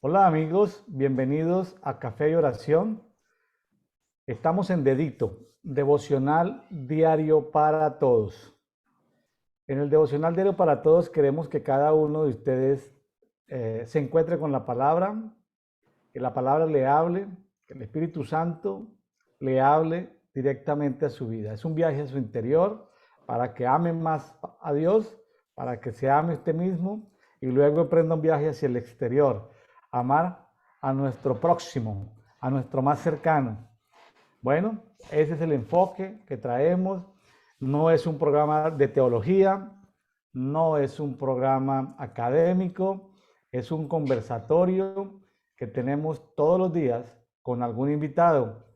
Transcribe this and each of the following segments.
Hola amigos, bienvenidos a Café y Oración. Estamos en Dedito, devocional diario para todos. En el devocional diario para todos queremos que cada uno de ustedes se encuentre con la palabra, que la palabra le hable, que el Espíritu Santo le hable directamente a su vida. Es un viaje a su interior para que ame más a Dios, para que se ame usted mismo y luego emprenda un viaje hacia el exterior. Amar a nuestro próximo, a nuestro más cercano. Bueno, ese es el enfoque que traemos. No es un programa de teología, no es un programa académico, es un conversatorio que tenemos todos los días con algún invitado.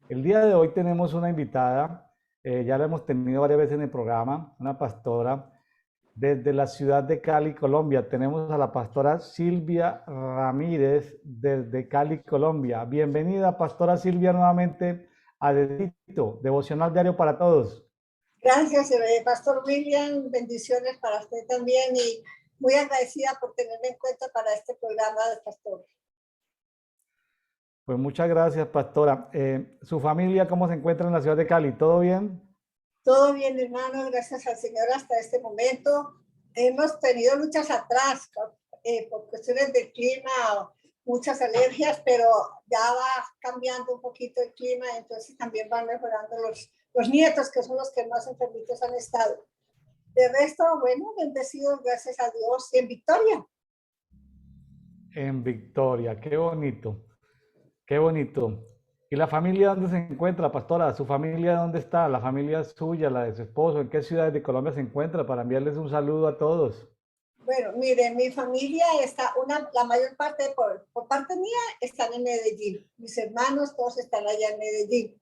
El día de hoy tenemos una invitada, ya la hemos tenido varias veces en el programa, una pastora desde la ciudad de Cali, Colombia. Tenemos a la pastora Silvia Ramírez desde Cali, Colombia. Bienvenida, pastora Silvia, nuevamente a Dedito, devocional diario para todos. Gracias, Pastor William. Bendiciones para usted también y muy agradecida por tenerme en cuenta para este programa de Pastor. Pues muchas gracias, pastora. ¿Su familia cómo se encuentra en la ciudad de Cali? ¿Todo bien? Todo bien, hermanos, gracias al Señor hasta este momento. Hemos tenido luchas atrás por cuestiones del clima, muchas alergias, pero ya va cambiando un poquito el clima, entonces también van mejorando los nietos, que son los que más enfermitos han estado. De resto, bueno, bendecidos, gracias a Dios, y en victoria. En Victoria, qué bonito, qué bonito. ¿Y la familia dónde se encuentra, pastora? ¿Su familia dónde está? ¿La familia suya, la de su esposo? ¿En qué ciudades de Colombia se encuentra? Para enviarles un saludo a todos. Bueno, mire, mi familia está, la mayor parte por parte mía están en Medellín. Mis hermanos todos están allá en Medellín.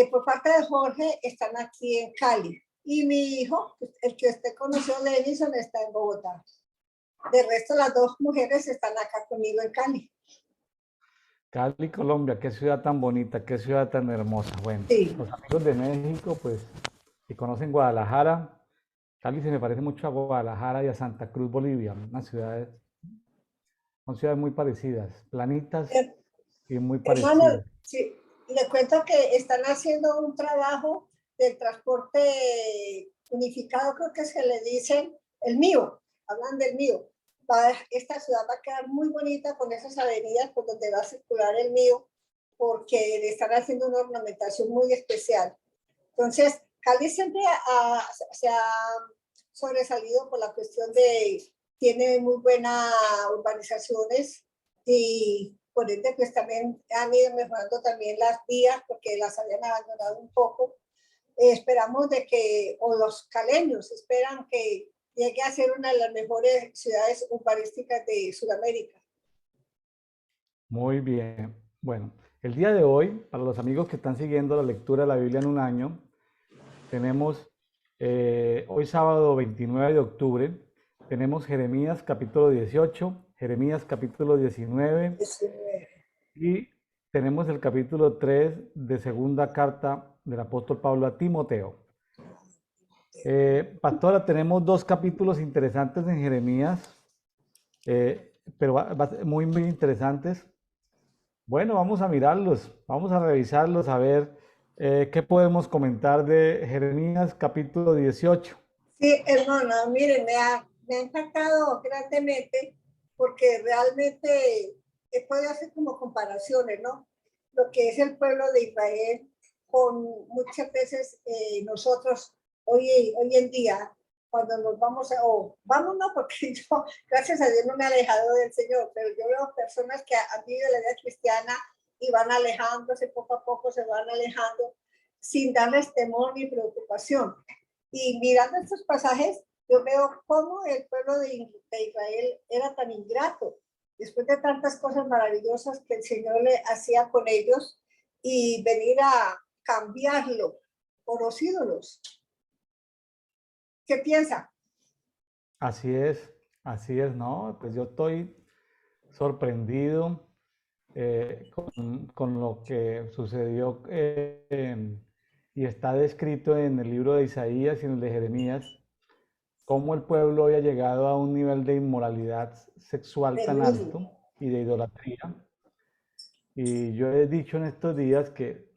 Por parte de Jorge están aquí en Cali. Y mi hijo, el que usted conoció, Lenison, está en Bogotá. De resto, las dos mujeres están acá conmigo en Cali. Cali, Colombia, qué ciudad tan bonita, qué ciudad tan hermosa. Bueno, Sí. los amigos de México, pues, si conocen Guadalajara, Cali se me parece mucho a Guadalajara y a Santa Cruz, Bolivia, unas ciudades, son ciudades muy parecidas, planitas y muy Hermano, parecidas. sí, le cuento que están haciendo un trabajo del transporte unificado, creo que se le dicen el mío, hablan del mío. Esta ciudad va a quedar muy bonita con esas avenidas por donde va a circular el mío, porque le están haciendo una ornamentación muy especial. Entonces, Cali siempre se ha sobresalido por la cuestión de, tiene muy buenas urbanizaciones y por ende pues también han ido mejorando también las vías porque las habían abandonado un poco. Esperamos de que, o los caleños esperan que llegue a ser una de las mejores ciudades urbanísticas de Sudamérica. Muy bien. Bueno, el día de hoy, para los amigos que están siguiendo la lectura de la Biblia en un año, tenemos hoy sábado 29 de octubre, tenemos Jeremías capítulo 18, Jeremías capítulo 19 y tenemos el capítulo 3 de segunda carta del apóstol Pablo a Timoteo. Pastora, tenemos dos capítulos interesantes en Jeremías, pero muy, muy interesantes. Bueno, vamos a mirarlos, vamos a revisarlos, a ver qué podemos comentar de Jeremías capítulo 18. Sí, hermana, miren, me ha impactado grandemente porque realmente he podido hacer como comparaciones, ¿no? Lo que es el pueblo de Israel con muchas veces nosotros hoy en día, cuando nos vamos, o vamos, no, porque yo, gracias a Dios, no me he alejado del Señor, pero yo veo personas que han vivido la vida cristiana y van alejándose poco a poco, se van alejando sin darles temor ni preocupación. Y mirando estos pasajes, yo veo cómo el pueblo de Israel era tan ingrato, después de tantas cosas maravillosas que el Señor le hacía con ellos, y venir a cambiarlo por los ídolos. ¿Qué piensa? Así es, ¿no? Pues yo estoy sorprendido con lo que sucedió y está descrito en el libro de Isaías y en el de Jeremías, cómo el pueblo había llegado a un nivel de inmoralidad sexual tan alto y de idolatría. Y yo he dicho en estos días que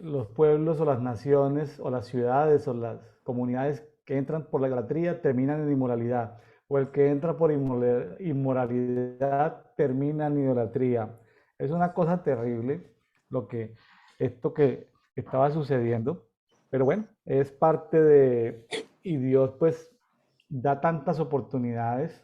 los pueblos o las naciones o las ciudades o las comunidades que entran por la idolatría terminan en inmoralidad, o el que entra por inmoralidad termina en idolatría. Es una cosa terrible esto que estaba sucediendo, pero bueno, es parte de, y Dios pues da tantas oportunidades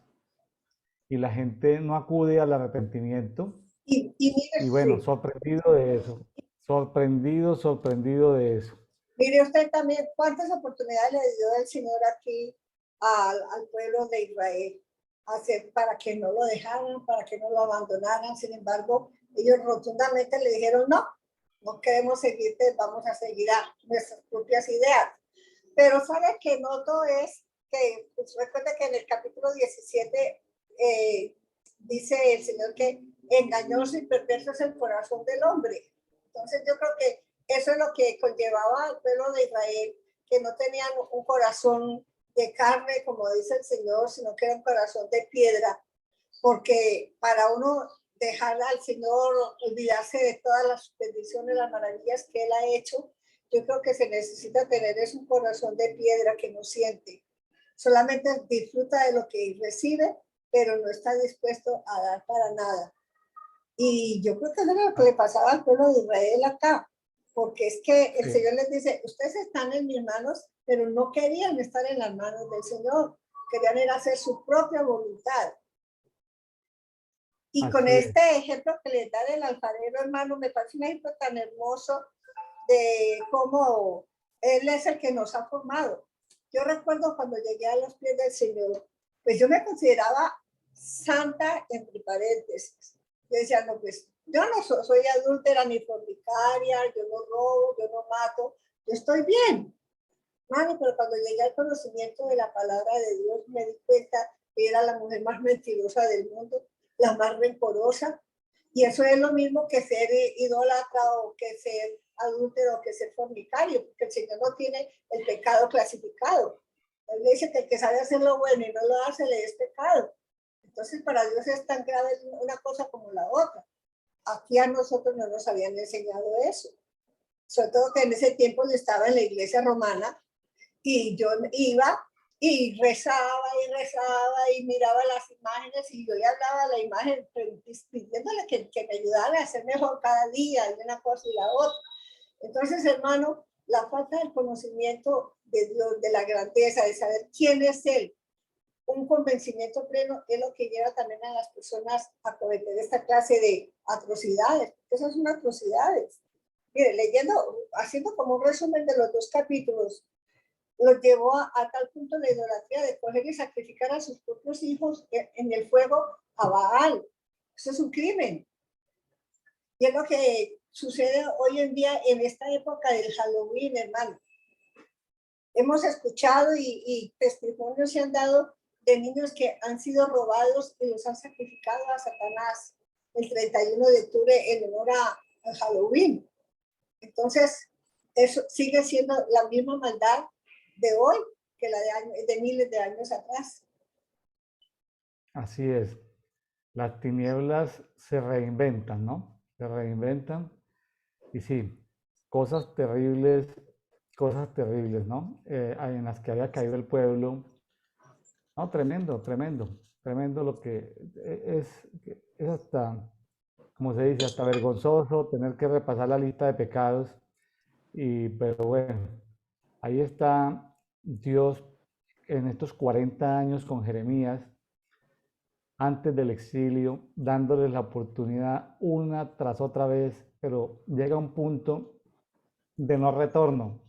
y la gente no acude al arrepentimiento. Y mire, Y bueno, sí, sorprendido de eso, sorprendido de eso. mire usted también cuántas oportunidades le dio el Señor aquí al pueblo de Israel para que no lo dejaran, para que no lo abandonaran. Sin embargo, ellos rotundamente le dijeron, no, no queremos seguirte, vamos a seguir a nuestras propias ideas. Pero sabe que noto es que, pues, recuerda que en el capítulo 17 dice el Señor que engañoso y perverso es el corazón del hombre. Entonces yo creo que eso es lo que conllevaba al pueblo de Israel, que no tenían un corazón de carne, como dice el Señor, sino que era un corazón de piedra, porque para uno dejar al Señor, olvidarse de todas las bendiciones, las maravillas que Él ha hecho, yo creo que se necesita tener es un corazón de piedra que no siente. Solamente disfruta de lo que recibe, pero no está dispuesto a dar para nada. Y yo creo que eso era lo que le pasaba al pueblo de Israel acá, porque es que el Sí, Señor les dice, ustedes están en mis manos, pero no querían estar en las manos del Señor, querían ir a hacer su propia voluntad. Y con así es. este ejemplo que les da del alfarero, hermano, me parece un ejemplo tan hermoso de cómo Él es el que nos ha formado. Yo recuerdo cuando llegué a los pies del Señor, pues yo me consideraba santa entre paréntesis. Yo decía, no, pues yo no soy adúltera ni fornicaria, yo no robo, yo no mato, yo estoy bien. Mami, pero cuando llegué al conocimiento de la palabra de Dios, me di cuenta que era la mujer más mentirosa del mundo, la más rencorosa. Y eso es lo mismo que ser idólatra o que ser adúltero o que ser fornicario, porque el Señor no tiene el pecado clasificado. Él dice que el que sabe hacer lo bueno y no lo hace le es pecado. Entonces, para Dios es tan grave una cosa como la otra. Aquí a nosotros no nos habían enseñado eso. Sobre todo que en ese tiempo yo estaba en la iglesia romana y yo iba y rezaba y miraba las imágenes y yo le hablaba a la imagen pidiéndole que me ayudara a hacer mejor cada día y una cosa y la otra. Entonces, hermano, la falta del conocimiento de Dios, de la grandeza, de saber quién es Él, un convencimiento pleno es lo que lleva también a las personas a cometer esta clase de atrocidades. Esas son atrocidades. Mire, leyendo, haciendo como un resumen de los dos capítulos, los llevó a tal punto de idolatría de coger y sacrificar a sus propios hijos en el fuego a Baal. Eso es un crimen. Y es lo que sucede hoy en día en esta época del Halloween, hermano. Hemos escuchado y testimonios se han dado de niños que han sido robados y los han sacrificado a Satanás el 31 de octubre en honor a Halloween. Entonces, eso sigue siendo la misma maldad de hoy que la de miles de años atrás. Así es. Las tinieblas se reinventan, ¿no? Se reinventan. Y sí, cosas terribles, ¿no? En las que había caído el pueblo. No, tremendo, tremendo, tremendo lo que es hasta, como se dice, hasta vergonzoso tener que repasar la lista de pecados. Pero bueno, ahí está Dios en estos 40 años con Jeremías, antes del exilio, dándoles la oportunidad una tras otra vez, pero llega un punto de no retorno,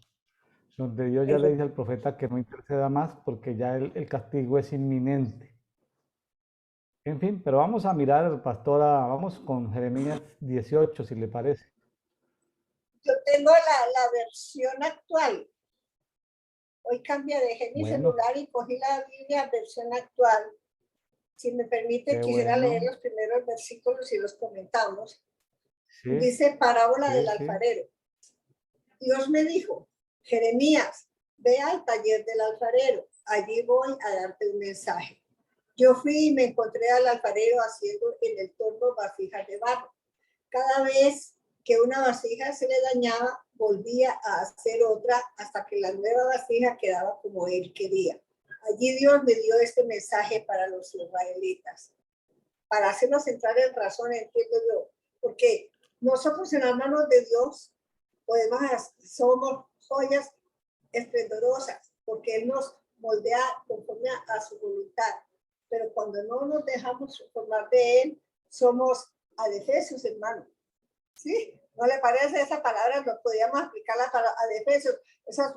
donde Dios ya le dice al profeta que no interceda más porque ya el castigo es inminente. En fin, pero vamos a mirar, pastora, vamos con Jeremías 18, si le parece. Yo tengo la versión actual. Hoy dejé mi Bueno, celular y cogí la Biblia versión actual. Si me permite, qué quisiera leer bueno. los primeros versículos y los comentamos. Sí, Dice parábola sí, del sí. alfarero. Dios me dijo, Jeremías, ve al taller del alfarero, allí voy a darte un mensaje. Yo fui y me encontré al alfarero haciendo en el torno vasijas de barro. Cada vez que una vasija se le dañaba, volvía a hacer otra hasta que la nueva vasija quedaba como él quería. Allí Dios me dio este mensaje para los israelitas, para hacernos entrar en razón, entiendo yo, porque nosotros en las manos de Dios podemos, somos joyas esplendorosas, porque Él nos moldea conforme a su voluntad, pero cuando no nos dejamos formar de Él, somos adefesios, hermano. ¿Sí? ¿No le parece esa palabra? No podíamos aplicarla para adefesios, esas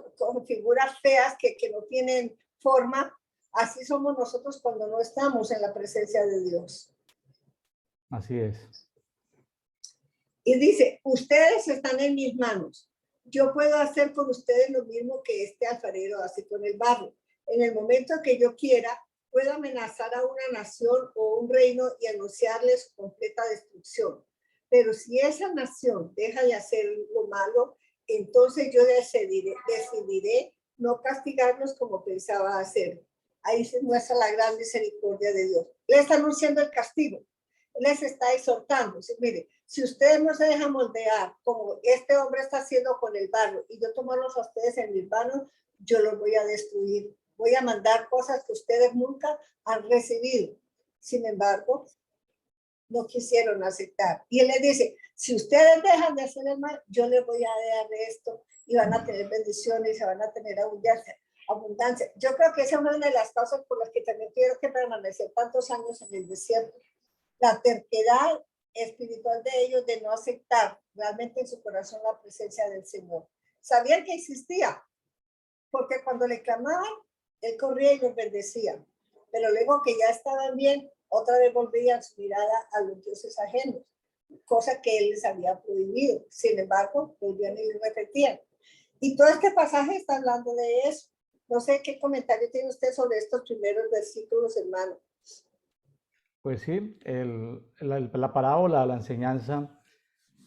figuras feas que no tienen forma. Así somos nosotros cuando no estamos en la presencia de Dios. Así es. Y dice, ustedes están en mis manos. Yo puedo hacer con ustedes lo mismo que este alfarero hace con el barro. En el momento que yo quiera, puedo amenazar a una nación o un reino y anunciarles su completa destrucción. Pero si esa nación deja de hacer lo malo, entonces yo decidiré no castigarlos como pensaba hacer. Ahí se muestra la gran misericordia de Dios. Le está anunciando el castigo. Les está exhortando. Mire, si ustedes no se dejan moldear como este hombre está haciendo con el barro y yo tomarlos a ustedes en mis manos, yo los voy a destruir. Voy a mandar cosas que ustedes nunca han recibido. Sin embargo, no quisieron aceptar. Y él les dice, si ustedes dejan de hacer el mal, yo les voy a dar esto y van a tener bendiciones y se van a tener abundancia. Yo creo que esa es una de las causas por las que también quiero que permanecer tantos años en el desierto. La terquedad espiritual de ellos de no aceptar realmente en su corazón la presencia del Señor. Sabían que existía, porque cuando le clamaban, él corría y los bendecía. Pero luego que ya estaban bien, otra vez volvían su mirada a los dioses ajenos, cosa que él les había prohibido. Sin embargo, volvían y repetían. Y todo este pasaje está hablando de eso. No sé qué comentario tiene usted sobre estos primeros versículos, hermano. Pues sí, la parábola, la enseñanza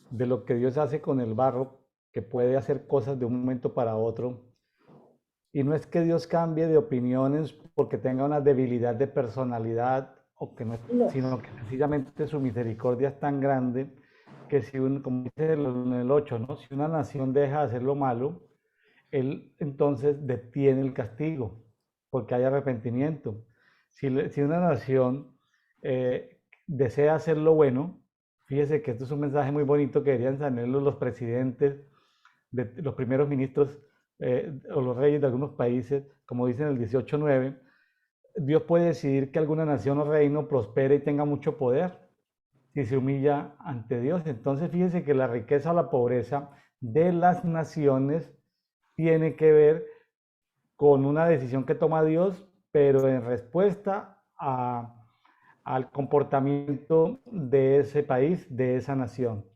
de lo que Dios hace con el barro, que puede hacer cosas de un momento para otro. Y no es que Dios cambie de opiniones porque tenga una debilidad de personalidad, o que no, sino que sencillamente su misericordia es tan grande que si, como dice en el 8, ¿no? Si una nación deja de hacer lo malo, Él entonces detiene el castigo, porque hay arrepentimiento. Si una nación desea hacer lo bueno, fíjese que esto es un mensaje muy bonito que deberían tenerlo los presidentes, los primeros ministros o los reyes de algunos países, como dicen en el 18:9, Dios puede decidir que alguna nación o reino prospere y tenga mucho poder si se humilla ante Dios. Entonces fíjese que la riqueza o la pobreza de las naciones tiene que ver con una decisión que toma Dios, pero en respuesta al comportamiento de ese país, de esa nación.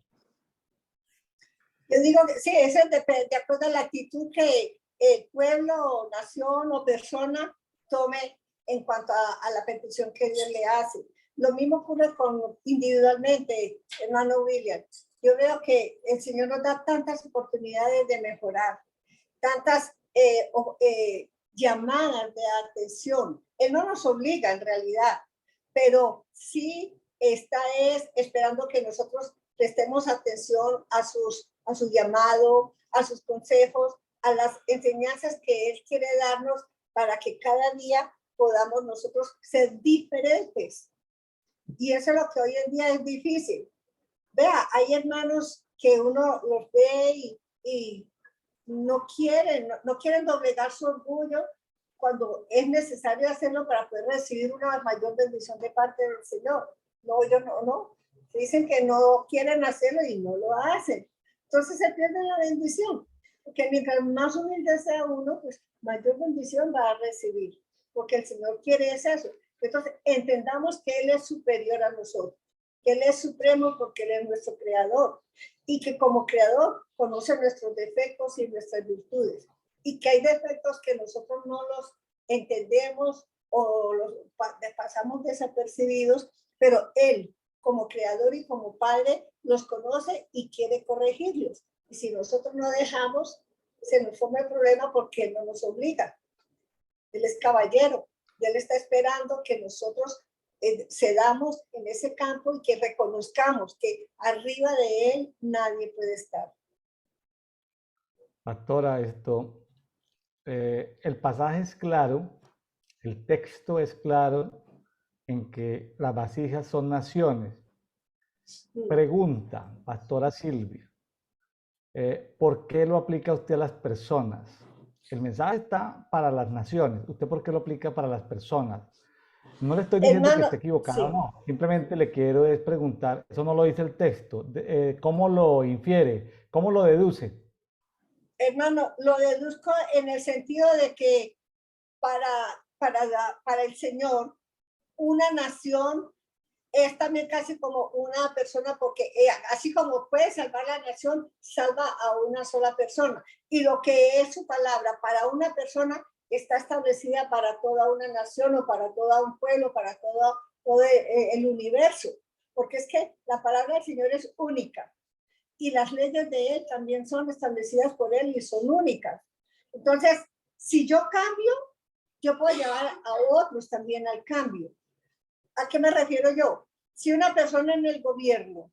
Yo digo que sí, eso es de acuerdo a la actitud que el pueblo, nación o persona tome en cuanto a la petición que Dios le hace. Lo mismo ocurre individualmente, hermano William. Yo veo que el Señor nos da tantas oportunidades de mejorar, tantas llamadas de atención. Él no nos obliga en realidad, pero sí está esperando que nosotros prestemos atención a su llamado, a sus consejos, a las enseñanzas que Él quiere darnos para que cada día podamos nosotros ser diferentes. Y eso es lo que hoy en día es difícil. Vea, hay hermanos que uno los ve y no quieren doblegar su orgullo cuando es necesario hacerlo para poder recibir una mayor bendición de parte del Señor. No, ellos no. Dicen que no quieren hacerlo y no lo hacen. Entonces se pierde la bendición. Porque mientras más humilde sea uno, pues mayor bendición va a recibir. Porque el Señor quiere eso. Entonces entendamos que Él es superior a nosotros. Que Él es supremo porque Él es nuestro creador. Y que como creador conoce nuestros defectos y nuestras virtudes. Y que hay defectos que nosotros no los entendemos o los pasamos desapercibidos, pero Él, como creador y como padre, los conoce y quiere corregirlos. Y si nosotros no dejamos, se nos forma el problema porque Él no nos obliga. Él es caballero. Y Él está esperando que nosotros cedamos en ese campo y que reconozcamos que arriba de Él nadie puede estar. Pastora, el pasaje es claro, el texto es claro en que las vasijas son naciones. Pregunta, Pastora Silvia, ¿por qué lo aplica usted a las personas? El mensaje está para las naciones. ¿Usted por qué lo aplica para las personas? No le estoy diciendo que Hermano, esté equivocado, sí, no. Simplemente le quiero es preguntar, eso no lo dice el texto, ¿cómo lo infiere? ¿Cómo lo deduce? hermano, lo deduzco en el sentido de que para, para el Señor, una nación es también casi como una persona, porque así como puede salvar la nación, salva a una sola persona. Y lo que es su palabra para una persona está establecida para toda una nación o para todo un pueblo, para todo el universo. Porque es que la palabra del Señor es única y las leyes de Él también son establecidas por Él y son únicas. Entonces, si yo cambio, yo puedo llevar a otros también al cambio. ¿A qué me refiero yo? Si una persona en el gobierno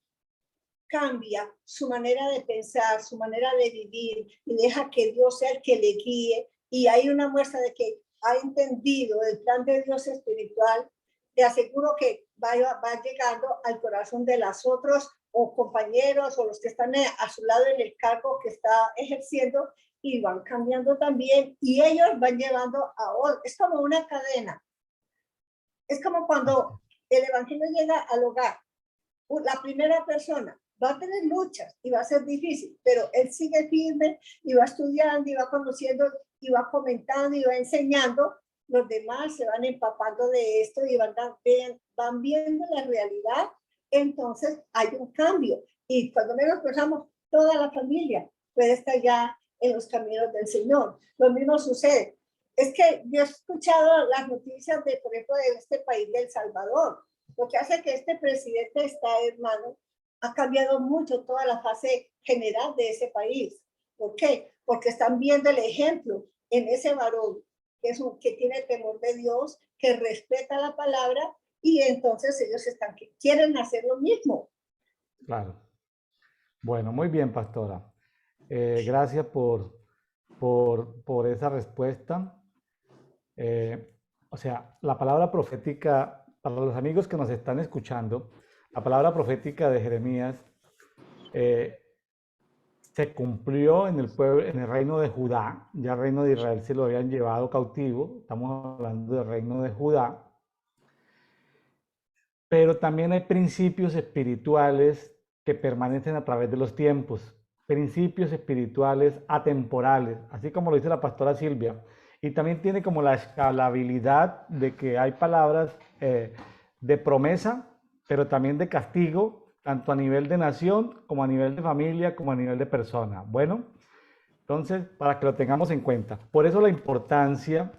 cambia su manera de pensar, su manera de vivir y deja que Dios sea el que le guíe y hay una muestra de que ha entendido el plan de Dios espiritual, te aseguro que va llegando al corazón de los otros o compañeros o los que están a su lado en el cargo que está ejerciendo y van cambiando también y ellos van llevando a otros. Es como una cadena. Es como cuando el evangelio llega al hogar. La primera persona va a tener luchas y va a ser difícil, pero él sigue firme y va estudiando y va conociendo y va comentando y va enseñando. Los demás se van empapando de esto y van viendo la realidad. Entonces hay un cambio. Y cuando menos pensamos, toda la familia puede estar ya en los caminos del Señor. Lo mismo sucede. Es que yo he escuchado las noticias de, por ejemplo, de este país de El Salvador, lo que hace que este presidente está, hermano, ha cambiado mucho toda la fase general de ese país. ¿Por qué? Porque están viendo el ejemplo en ese varón que tiene temor de Dios, que respeta la palabra y entonces ellos quieren hacer lo mismo. Claro. Bueno, muy bien, pastora. Gracias por esa respuesta. O sea, la palabra profética, para los amigos que nos están escuchando, la palabra profética de Jeremías se cumplió en el pueblo, en el reino de Judá. Ya el reino de Israel se lo habían llevado cautivo. Estamos hablando del reino de Judá. Pero también hay principios espirituales que permanecen a través de los tiempos, principios espirituales atemporales, así como lo dice la pastora Silvia. Y también tiene como la escalabilidad de que hay palabras de promesa, pero también de castigo, tanto a nivel de nación, como a nivel de familia, como a nivel de persona. Bueno, entonces, para que lo tengamos en cuenta. Por eso la importancia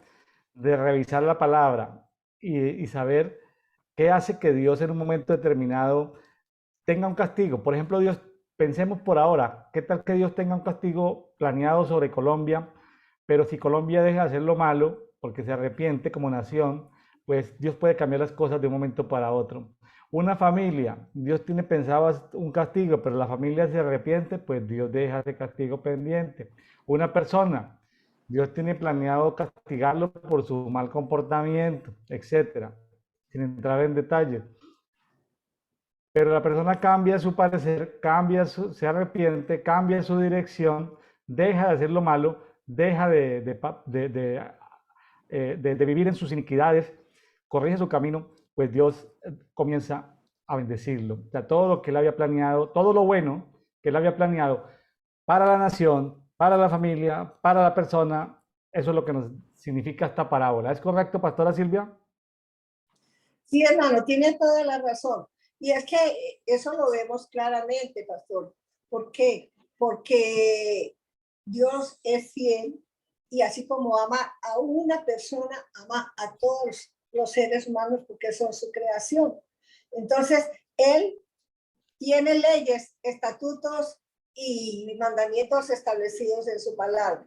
de revisar la palabra y saber qué hace que Dios en un momento determinado tenga un castigo. Por ejemplo, Dios, pensemos por ahora, ¿qué tal que Dios tenga un castigo planeado sobre Colombia? Pero si Colombia deja de hacer lo malo, porque se arrepiente como nación, pues Dios puede cambiar las cosas de un momento para otro. Una familia, Dios tiene pensado un castigo, pero la familia se arrepiente, pues Dios deja ese castigo pendiente. Una persona, Dios tiene planeado castigarlo por su mal comportamiento, etcétera, sin entrar en detalles. Pero la persona cambia su parecer, se arrepiente, cambia su dirección, deja de hacer lo malo, deja de vivir en sus iniquidades, corrige su camino, pues Dios comienza a bendecirlo. O sea, todo lo que él había planeado, todo lo bueno que él había planeado para la nación, para la familia, para la persona, eso es lo que nos significa esta parábola. ¿Es correcto, pastora Silvia? Sí, hermano, tiene toda la razón. Y es que eso lo vemos claramente, pastor. ¿Por qué? Porque Dios es fiel y así como ama a una persona, ama a todos los seres humanos porque son su creación. Entonces, Él tiene leyes, estatutos y mandamientos establecidos en su palabra.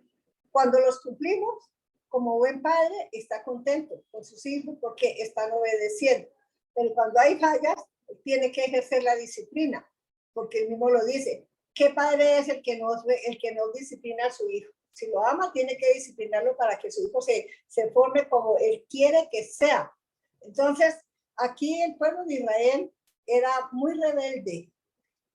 Cuando los cumplimos, como buen padre, está contento con sus hijos porque están obedeciendo. Pero cuando hay fallas, tiene que ejercer la disciplina, porque él mismo lo dice. ¿Qué padre es el que no disciplina a su hijo? Si lo ama, tiene que disciplinarlo para que su hijo se forme como él quiere que sea. Entonces, aquí el pueblo de Israel era muy rebelde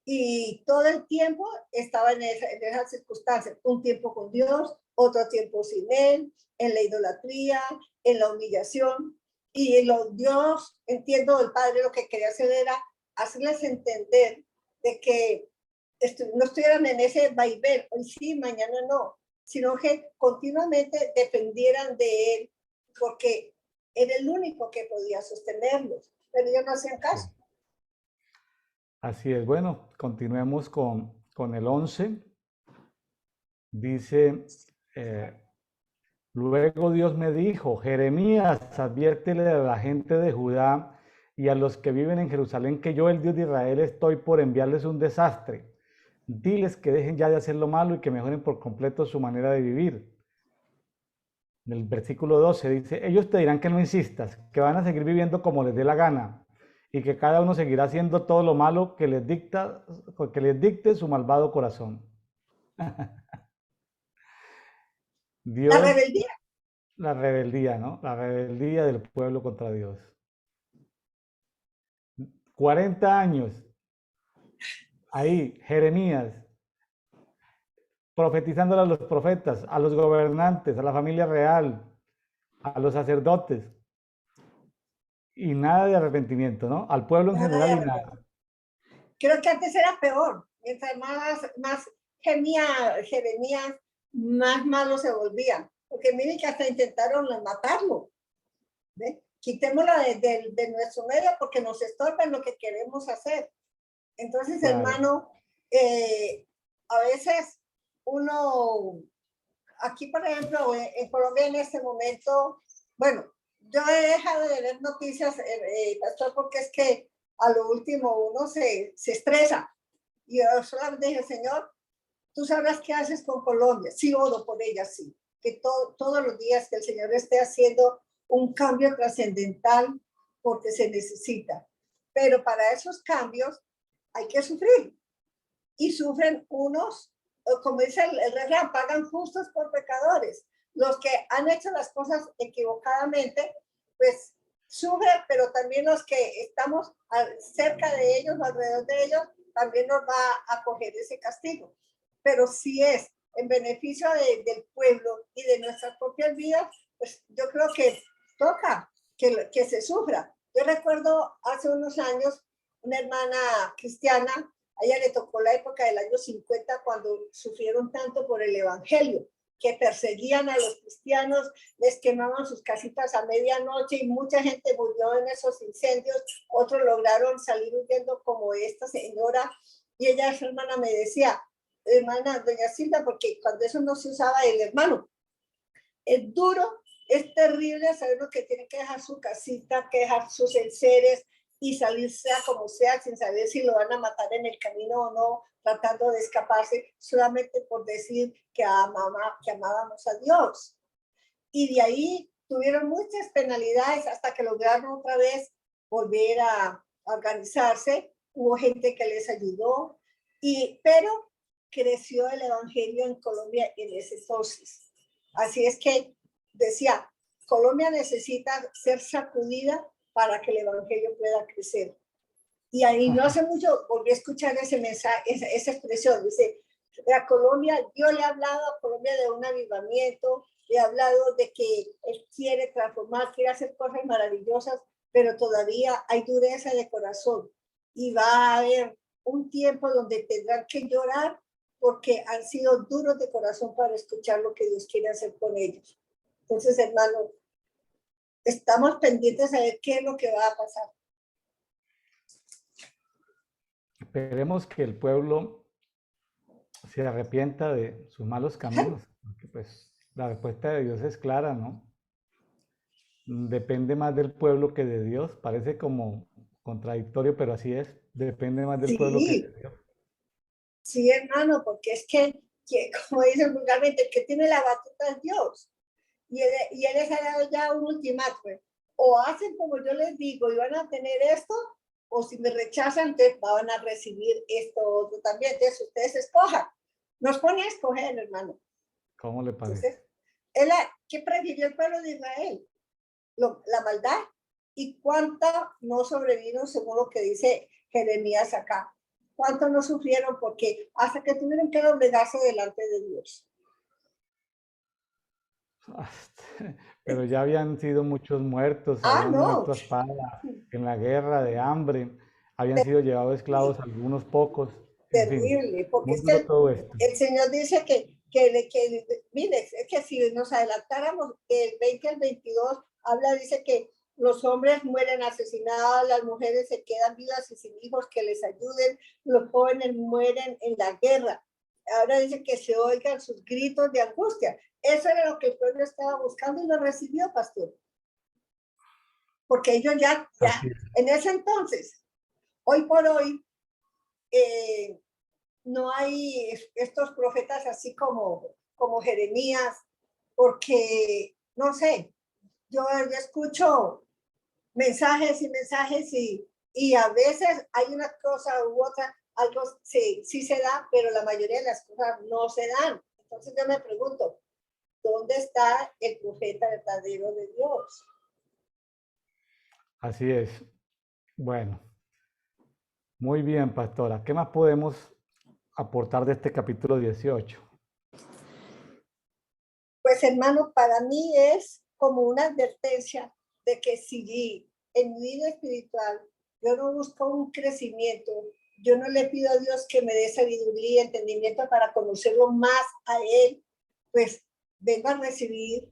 y todo el tiempo estaba en esas circunstancias. Un tiempo con Dios, otro tiempo sin él, en la idolatría, en la humillación. Y Dios, entiendo, el Padre lo que quería hacer era hacerles entender de que no estuvieran en ese vaivén, hoy sí, mañana no, sino que continuamente dependieran de él, porque era el único que podía sostenerlos, pero ellos no hacían caso. Así es. Bueno, continuemos con el 11. Dice, luego Dios me dijo, Jeremías, adviértele a la gente de Judá y a los que viven en Jerusalén que yo, el Dios de Israel, estoy por enviarles un desastre. Diles que dejen ya de hacer lo malo y que mejoren por completo su manera de vivir. En el versículo 12 dice, ellos te dirán que no insistas, que van a seguir viviendo como les dé la gana y que cada uno seguirá haciendo todo lo malo que les dicte su malvado corazón. La Dios, rebeldía. la rebeldía, ¿no? La rebeldía del pueblo contra Dios. 40 años, ahí, Jeremías, profetizándole a los profetas, a los gobernantes, a la familia real, a los sacerdotes, y nada de arrepentimiento, ¿no? Al pueblo en general y nada. Creo que antes era peor. Mientras más gemía Jeremías, más malo se volvía. Porque miren que hasta intentaron matarlo. ¿Ve? Quitémoslo de nuestro medio porque nos estorba en lo que queremos hacer. Entonces, claro, hermano, a veces uno, aquí por ejemplo, en Colombia en este momento, bueno, yo he dejado de ver noticias, pastor, porque es que a lo último uno se estresa. Y yo solamente dije, Señor, tú sabrás qué haces con Colombia. Sí, oro por ella, sí. Que todos los días que el Señor esté haciendo un cambio trascendental porque se necesita. Pero para esos cambios hay que sufrir. Y sufren unos, como dice el refrán, pagan justos por pecadores. Los que han hecho las cosas equivocadamente, pues sufren, pero también los que estamos cerca de ellos, alrededor de ellos, también nos va a coger ese castigo. Pero si es en beneficio del pueblo y de nuestras propias vidas, pues yo creo que toca que se sufra. Yo recuerdo hace unos años una hermana cristiana, a ella le tocó la época del año 50 cuando sufrieron tanto por el evangelio, que perseguían a los cristianos, les quemaban sus casitas a medianoche y mucha gente murió en esos incendios, otros lograron salir huyendo como esta señora, y ella, su hermana, me decía, hermana doña Silvia, porque cuando eso no se usaba el hermano, es duro, es terrible saber lo que tiene que dejar su casita, que dejar sus enseres y salir sea como sea, sin saber si lo van a matar en el camino o no, tratando de escaparse, solamente por decir que amábamos a Dios. Y de ahí tuvieron muchas penalidades hasta que lograron otra vez volver a organizarse. Hubo gente que les ayudó, pero creció el evangelio en Colombia en ese entonces. Así es que decía, Colombia necesita ser sacudida para que el evangelio pueda crecer. Y ahí no hace mucho volví a escuchar ese mensaje, esa expresión, dice, a Colombia, Dios le ha hablado a Colombia de un avivamiento, le ha hablado de que él quiere transformar, quiere hacer cosas maravillosas, pero todavía hay dureza de corazón y va a haber un tiempo donde tendrán que llorar porque han sido duros de corazón para escuchar lo que Dios quiere hacer con ellos. Entonces, hermano, estamos pendientes a ver qué es lo que va a pasar. Esperemos que el pueblo se arrepienta de sus malos caminos, porque pues la respuesta de Dios es clara, ¿no? Depende más del pueblo que de Dios, parece como contradictorio, pero así es, depende más del pueblo que de Dios. Sí, hermano, porque es que como dicen vulgarmente, el que tiene la batuta es Dios. y él les ha dado ya un ultimátum. O hacen como yo les digo y van a tener esto, o si me rechazan, entonces van a recibir esto otro también. Entonces ustedes escojan. Nos pone a escoger, hermano. ¿Cómo le parece? Entonces, ¿qué prefirió el pueblo de Israel? La maldad. ¿Y cuánta no sobrevino según lo que dice Jeremías acá? ¿Cuánto no sufrieron? Porque hasta que tuvieron que doblegarse delante de Dios. Pero ya habían sido muchos muertos, habían No. muerto a espada en la guerra de hambre, habían sido llevados esclavos algunos pocos, en fin, Terrible, porque muy es duro que todo esto. el Señor dice mire, es que si nos adelantáramos del 20 al 22, dice que los hombres mueren asesinados, las mujeres se quedan vivas y sin hijos que les ayuden, los jóvenes mueren en la guerra. Ahora dice que se oigan sus gritos de angustia. Eso era lo que el pueblo estaba buscando y lo recibió, pastor. Porque ellos ya en ese entonces, hoy por hoy, no hay estos profetas así como Jeremías, porque, no sé, yo escucho mensajes y mensajes y a veces hay una cosa u otra, algo sí se da, pero la mayoría de las cosas no se dan. Entonces yo me pregunto, ¿dónde está el profeta verdadero de Dios? Así es. Bueno, muy bien, pastora. ¿Qué más podemos aportar de este capítulo 18? Pues hermano, para mí es como una advertencia de que si en mi vida espiritual yo no busco un crecimiento, yo no le pido a Dios que me dé sabiduría y entendimiento para conocerlo más a Él, pues vengo a recibir,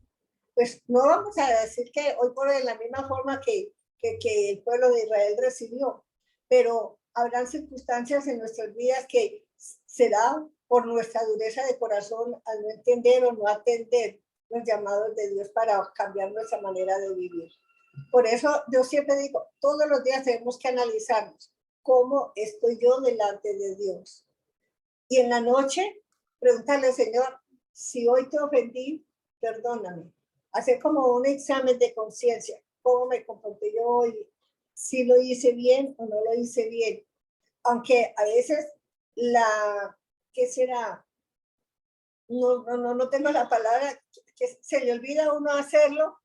pues no vamos a decir que hoy por hoy de la misma forma que el pueblo de Israel recibió, pero habrán circunstancias en nuestras vidas que será por nuestra dureza de corazón al no entender o no atender los llamados de Dios para cambiar nuestra manera de vivir. Por eso yo siempre digo, todos los días tenemos que analizarnos cómo estoy yo delante de Dios. Y en la noche, preguntarle, Señor, si hoy te ofendí, perdóname. Hacer como un examen de conciencia, cómo me comporté yo hoy, si lo hice bien o no lo hice bien. Aunque a veces ¿qué será? No tengo la palabra, que se le olvida a uno hacerlo,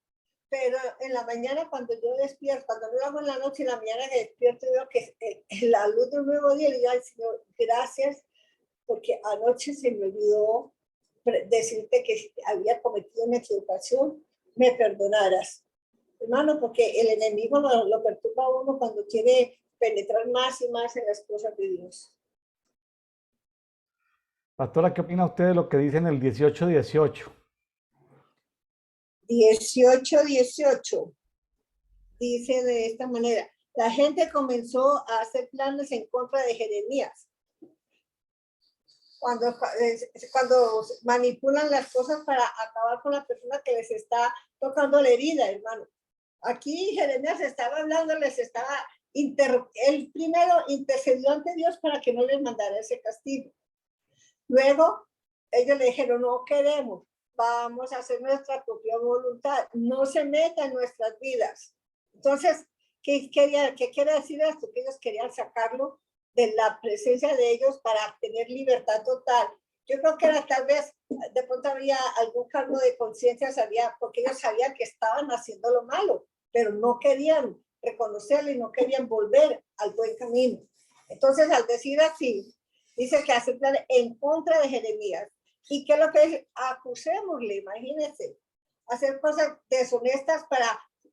pero en la mañana cuando yo despierto, cuando no lo hago en la noche, en la mañana que despierto veo que la luz de un nuevo día, y digo, ay Señor, gracias, porque anoche se me olvidó decirte que había cometido una equivocación, me perdonaras. Hermano, porque el enemigo lo perturba a uno cuando quiere penetrar más y más en las cosas de Dios. Pastora, ¿qué opina usted de lo que dice en el 18:18? 18:18 dice de esta manera: la gente comenzó a hacer planes en contra de Jeremías. Cuando manipulan las cosas para acabar con la persona que les está tocando la herida, hermano. Aquí Jeremías estaba hablando, él primero intercedió ante Dios para que no les mandara ese castigo. Luego, ellos le dijeron, no queremos, vamos a hacer nuestra propia voluntad, no se meta en nuestras vidas. Entonces, ¿qué quiere decir esto? Que ellos querían sacarlo de la presencia de ellos para tener libertad total. Yo creo que era tal vez, de pronto había algún cargo de conciencia, porque ellos sabían que estaban haciendo lo malo, pero no querían reconocerlo y no querían volver al buen camino. Entonces, al decir así, dice que hace planes en contra de Jeremías. ¿Y qué es lo que es? Acusémosle, imagínense, hacer cosas deshonestas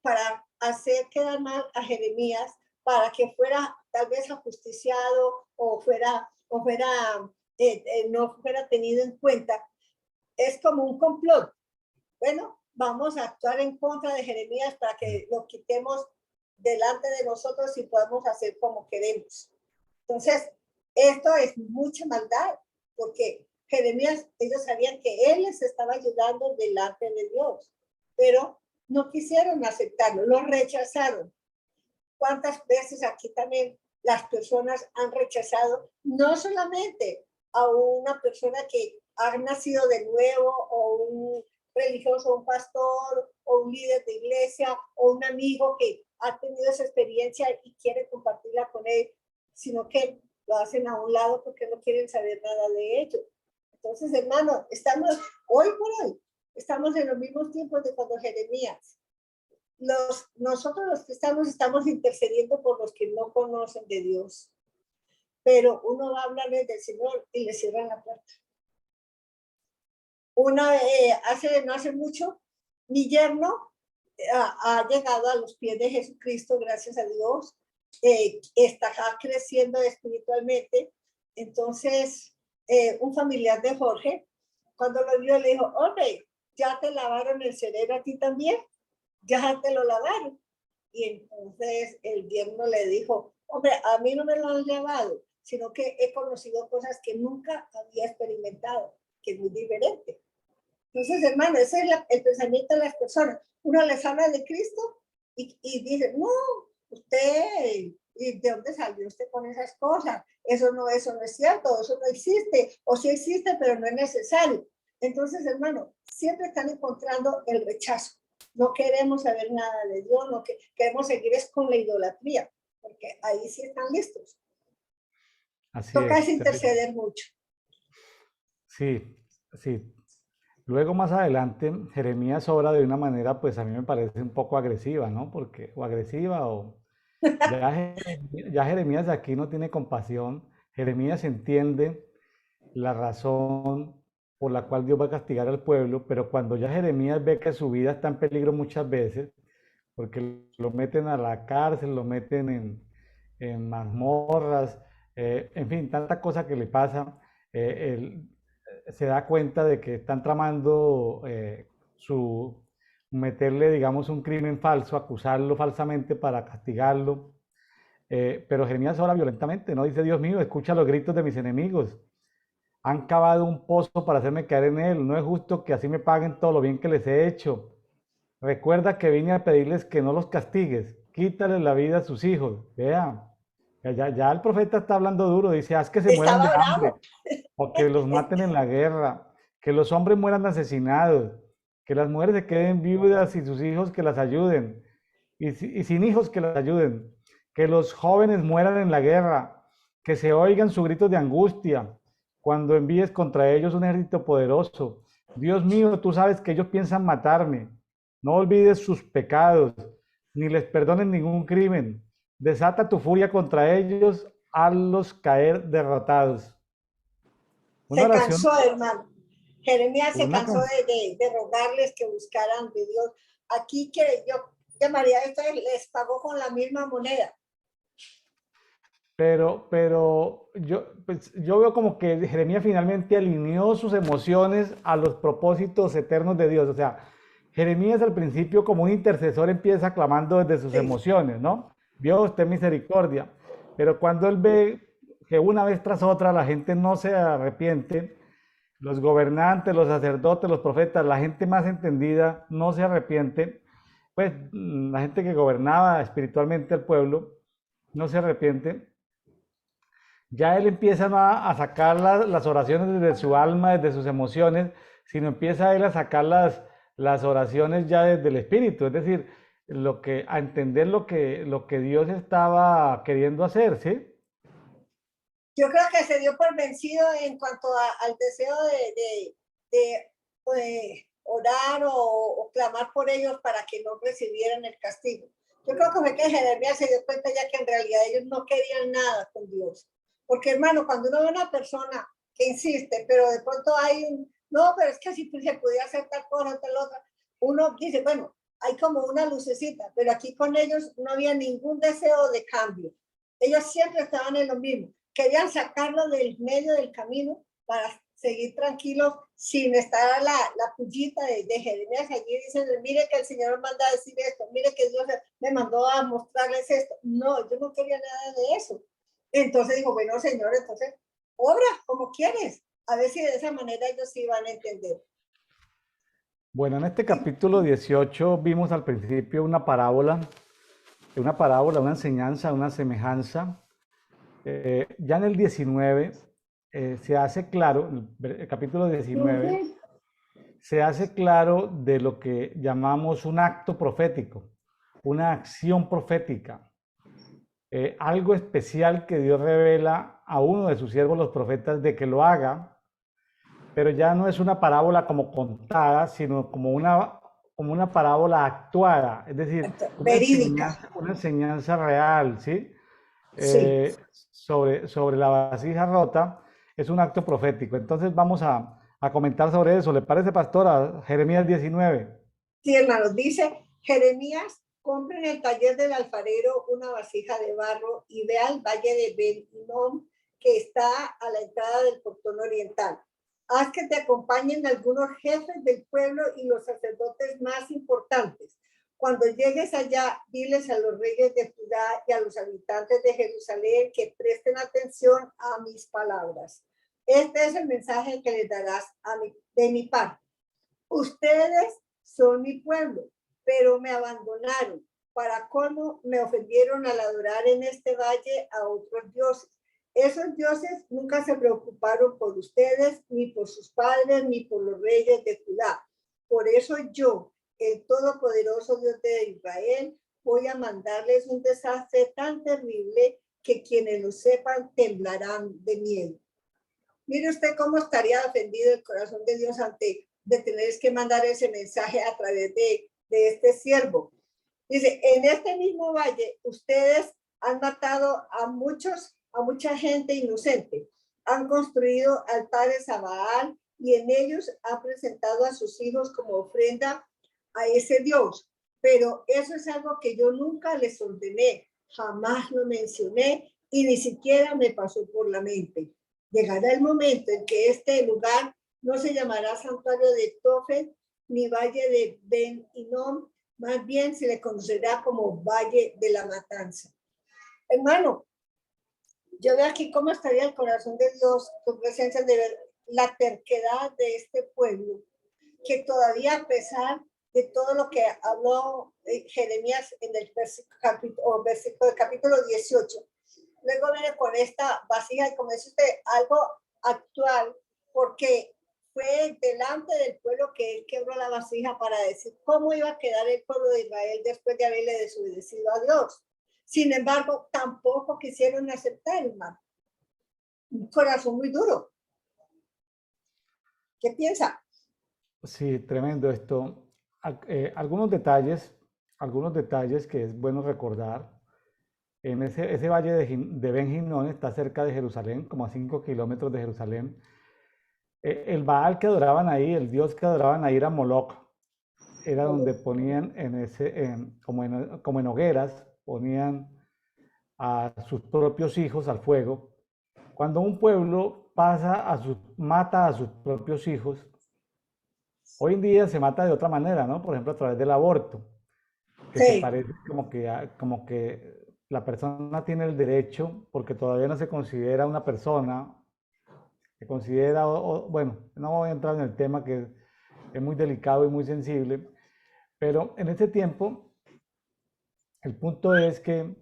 para hacer quedar mal a Jeremías, para que fuera tal vez ajusticiado o no fuera tenido en cuenta. Es como un complot. Bueno, vamos a actuar en contra de Jeremías para que lo quitemos delante de nosotros y podamos hacer como queremos. Entonces, esto es mucha maldad, porque Jeremías, ellos sabían que él les estaba ayudando delante de Dios, pero no quisieron aceptarlo, lo rechazaron. ¿Cuántas veces aquí también las personas han rechazado no solamente a una persona que ha nacido de nuevo o religioso, un pastor o un líder de iglesia o un amigo que ha tenido esa experiencia y quiere compartirla con él, sino que lo hacen a un lado porque no quieren saber nada de ello. Entonces, hermano, estamos hoy por hoy, estamos en los mismos tiempos de cuando Jeremías. Nosotros los cristianos estamos intercediendo por los que no conocen de Dios, pero uno va a hablarles del Señor y le cierran la puerta. No hace mucho, mi yerno ha llegado a los pies de Jesucristo, gracias a Dios, está creciendo espiritualmente. Entonces, un familiar de Jorge, cuando lo vio, le dijo, hombre, ¿ya te lavaron el cerebro a ti también? ¿Ya te lo lavaron? Y entonces el yerno le dijo, hombre, a mí no me lo han lavado, sino que he conocido cosas que nunca había experimentado, que es muy diferente. Entonces, hermano, ese es el pensamiento de las personas. Uno les habla de Cristo y dice, no, usted, ¿y de dónde salió usted con esas cosas? Eso no es cierto, eso no existe, o sí existe, pero no es necesario. Entonces, hermano, siempre están encontrando el rechazo. No queremos saber nada de Dios, lo que queremos seguir es con la idolatría, porque ahí sí están listos. Así Toca es. interceder mucho. Sí, sí. Luego más adelante, Jeremías obra de una manera, pues a mí me parece un poco agresiva, ¿no? Porque, o agresiva, o ya Jeremías aquí no tiene compasión. Jeremías entiende la razón por la cual Dios va a castigar al pueblo, pero cuando ya Jeremías ve que su vida está en peligro muchas veces, porque lo meten a la cárcel, lo meten en mazmorras, en fin, tanta cosa que le pasa, él se da cuenta de que están tramando meterle, digamos, un crimen falso, acusarlo falsamente para castigarlo. Pero Jeremías ora violentamente, ¿no? Dice, Dios mío, escucha los gritos de mis enemigos. Han cavado un pozo para hacerme caer en él. No es justo que así me paguen todo lo bien que les he hecho. Recuerda que vine a pedirles que no los castigues. Quítales la vida a sus hijos. Vean, ya el profeta está hablando duro. Dice, haz que se mueran de Estaba hambre bravo. o que los maten en la guerra, que los hombres mueran asesinados, que las mujeres se queden viudas y sus hijos que las ayuden, y sin hijos que las ayuden, que los jóvenes mueran en la guerra, que se oigan sus gritos de angustia cuando envíes contra ellos un ejército poderoso. Dios mío, tú sabes que ellos piensan matarme. No olvides sus pecados, ni les perdones ningún crimen. Desata tu furia contra ellos, hazlos caer derrotados. Una Se oración, cansó, hermano. Jeremías se una cansó can- de rogarles que buscaran de Dios. Aquí que yo llamaría esto, les pagó con la misma moneda. pero pues, yo veo como que Jeremías finalmente alineó sus emociones a los propósitos eternos de Dios. O sea, Jeremías al principio como un intercesor empieza clamando desde sus Sí. emociones, ¿no? Dios, ten misericordia. Pero cuando él ve que una vez tras otra la gente no se arrepiente, los gobernantes, los sacerdotes, los profetas, la gente más entendida no se arrepiente, pues la gente que gobernaba espiritualmente al pueblo no se arrepiente. Ya él empieza no a sacar las oraciones desde su alma, desde sus emociones, sino empieza él a sacar las oraciones ya desde el espíritu, es decir, a entender lo que Dios estaba queriendo hacer, ¿sí? Yo creo que se dio por vencido en cuanto al deseo de orar o clamar por ellos para que no recibieran el castigo. Yo creo que fue que Jeremías se dio cuenta ya que en realidad ellos no querían nada con Dios. Porque, hermano, cuando uno ve una persona que insiste, pero de pronto no, pero es que si se podía hacer tal cosa, tal otra, uno dice, bueno, hay como una lucecita, pero aquí con ellos no había ningún deseo de cambio. Ellos siempre estaban en lo mismo. Querían sacarlo del medio del camino para seguir tranquilos sin estar la pullita de Jeremías allí diciendo, mire que el Señor me manda a decir esto, mire que Dios me mandó a mostrarles esto. No, yo no quería nada de eso. Entonces dijo, bueno, Señor, entonces obra como quieres. A ver si de esa manera ellos sí van a entender. Bueno, en este capítulo 18 vimos al principio una enseñanza, una semejanza. Ya en el 19 se hace claro, el capítulo 19, se hace claro de lo que llamamos un acto profético, una acción profética, algo especial que Dios revela a uno de sus siervos los profetas de que lo haga, pero ya no es una parábola como contada, sino como una parábola actuada, es decir, Verídica. una enseñanza real, ¿sí? Sí. Sobre la vasija rota, es un acto profético. Entonces vamos a comentar sobre eso. ¿Le parece, pastora? Jeremías 19. Sí, hermanos, dice Jeremías, compre en el taller del alfarero una vasija de barro y ve al valle de Ben Hinnom, que está a la entrada del portón oriental. Haz que te acompañen algunos jefes del pueblo y los sacerdotes más importantes. Cuando llegues allá, diles a los reyes de Judá y a los habitantes de Jerusalén que presten atención a mis palabras. Este es el mensaje que les darás de mi parte. Ustedes son mi pueblo, pero me abandonaron. Para colmo, me ofendieron al adorar en este valle a otros dioses. Esos dioses nunca se preocuparon por ustedes, ni por sus padres, ni por los reyes de Judá. Por eso yo, el todopoderoso Dios de Israel, voy a mandarles un desastre tan terrible que quienes lo sepan temblarán de miedo. Mire usted cómo estaría ofendido el corazón de Dios ante de tener que mandar ese mensaje a través de este siervo. Dice, en este mismo valle ustedes han matado a mucha gente inocente, han construido altares a Baal y en ellos han presentado a sus hijos como ofrenda a ese Dios. Pero eso es algo que yo nunca les ordené, jamás lo mencioné y ni siquiera me pasó por la mente. Llegará el momento en que este lugar no se llamará santuario de Tofet ni valle de Ben Hinnom, más bien se le conocerá como valle de la matanza. Hermano, yo veo aquí cómo estaría el corazón de Dios, tu presencia, de ver la terquedad de este pueblo, que todavía a pesar de todo lo que habló Jeremías en el versículo del capítulo 18, luego viene con esta vasija y como dice usted, algo actual, porque fue delante del pueblo que él quebró la vasija para decir cómo iba a quedar el pueblo de Israel después de haberle desobedecido a Dios. Sin embargo, tampoco quisieron aceptar, hermano. Un corazón muy duro. ¿Qué piensa? Sí, tremendo esto. Algunos detalles que es bueno recordar. En ese valle de Ben Hinnom está cerca de Jerusalén, como a 5 kilómetros de Jerusalén. El Baal que adoraban ahí, el dios que adoraban ahí era Moloch. Era donde ponían como en hogueras, ponían a sus propios hijos al fuego. Cuando un pueblo mata a sus propios hijos, hoy en día se mata de otra manera, ¿no? Por ejemplo, a través del aborto, que se Sí. parece como que la persona tiene el derecho, porque todavía no se considera una persona, se considera, bueno, no voy a entrar en el tema que es muy delicado y muy sensible, pero en este tiempo, el punto es que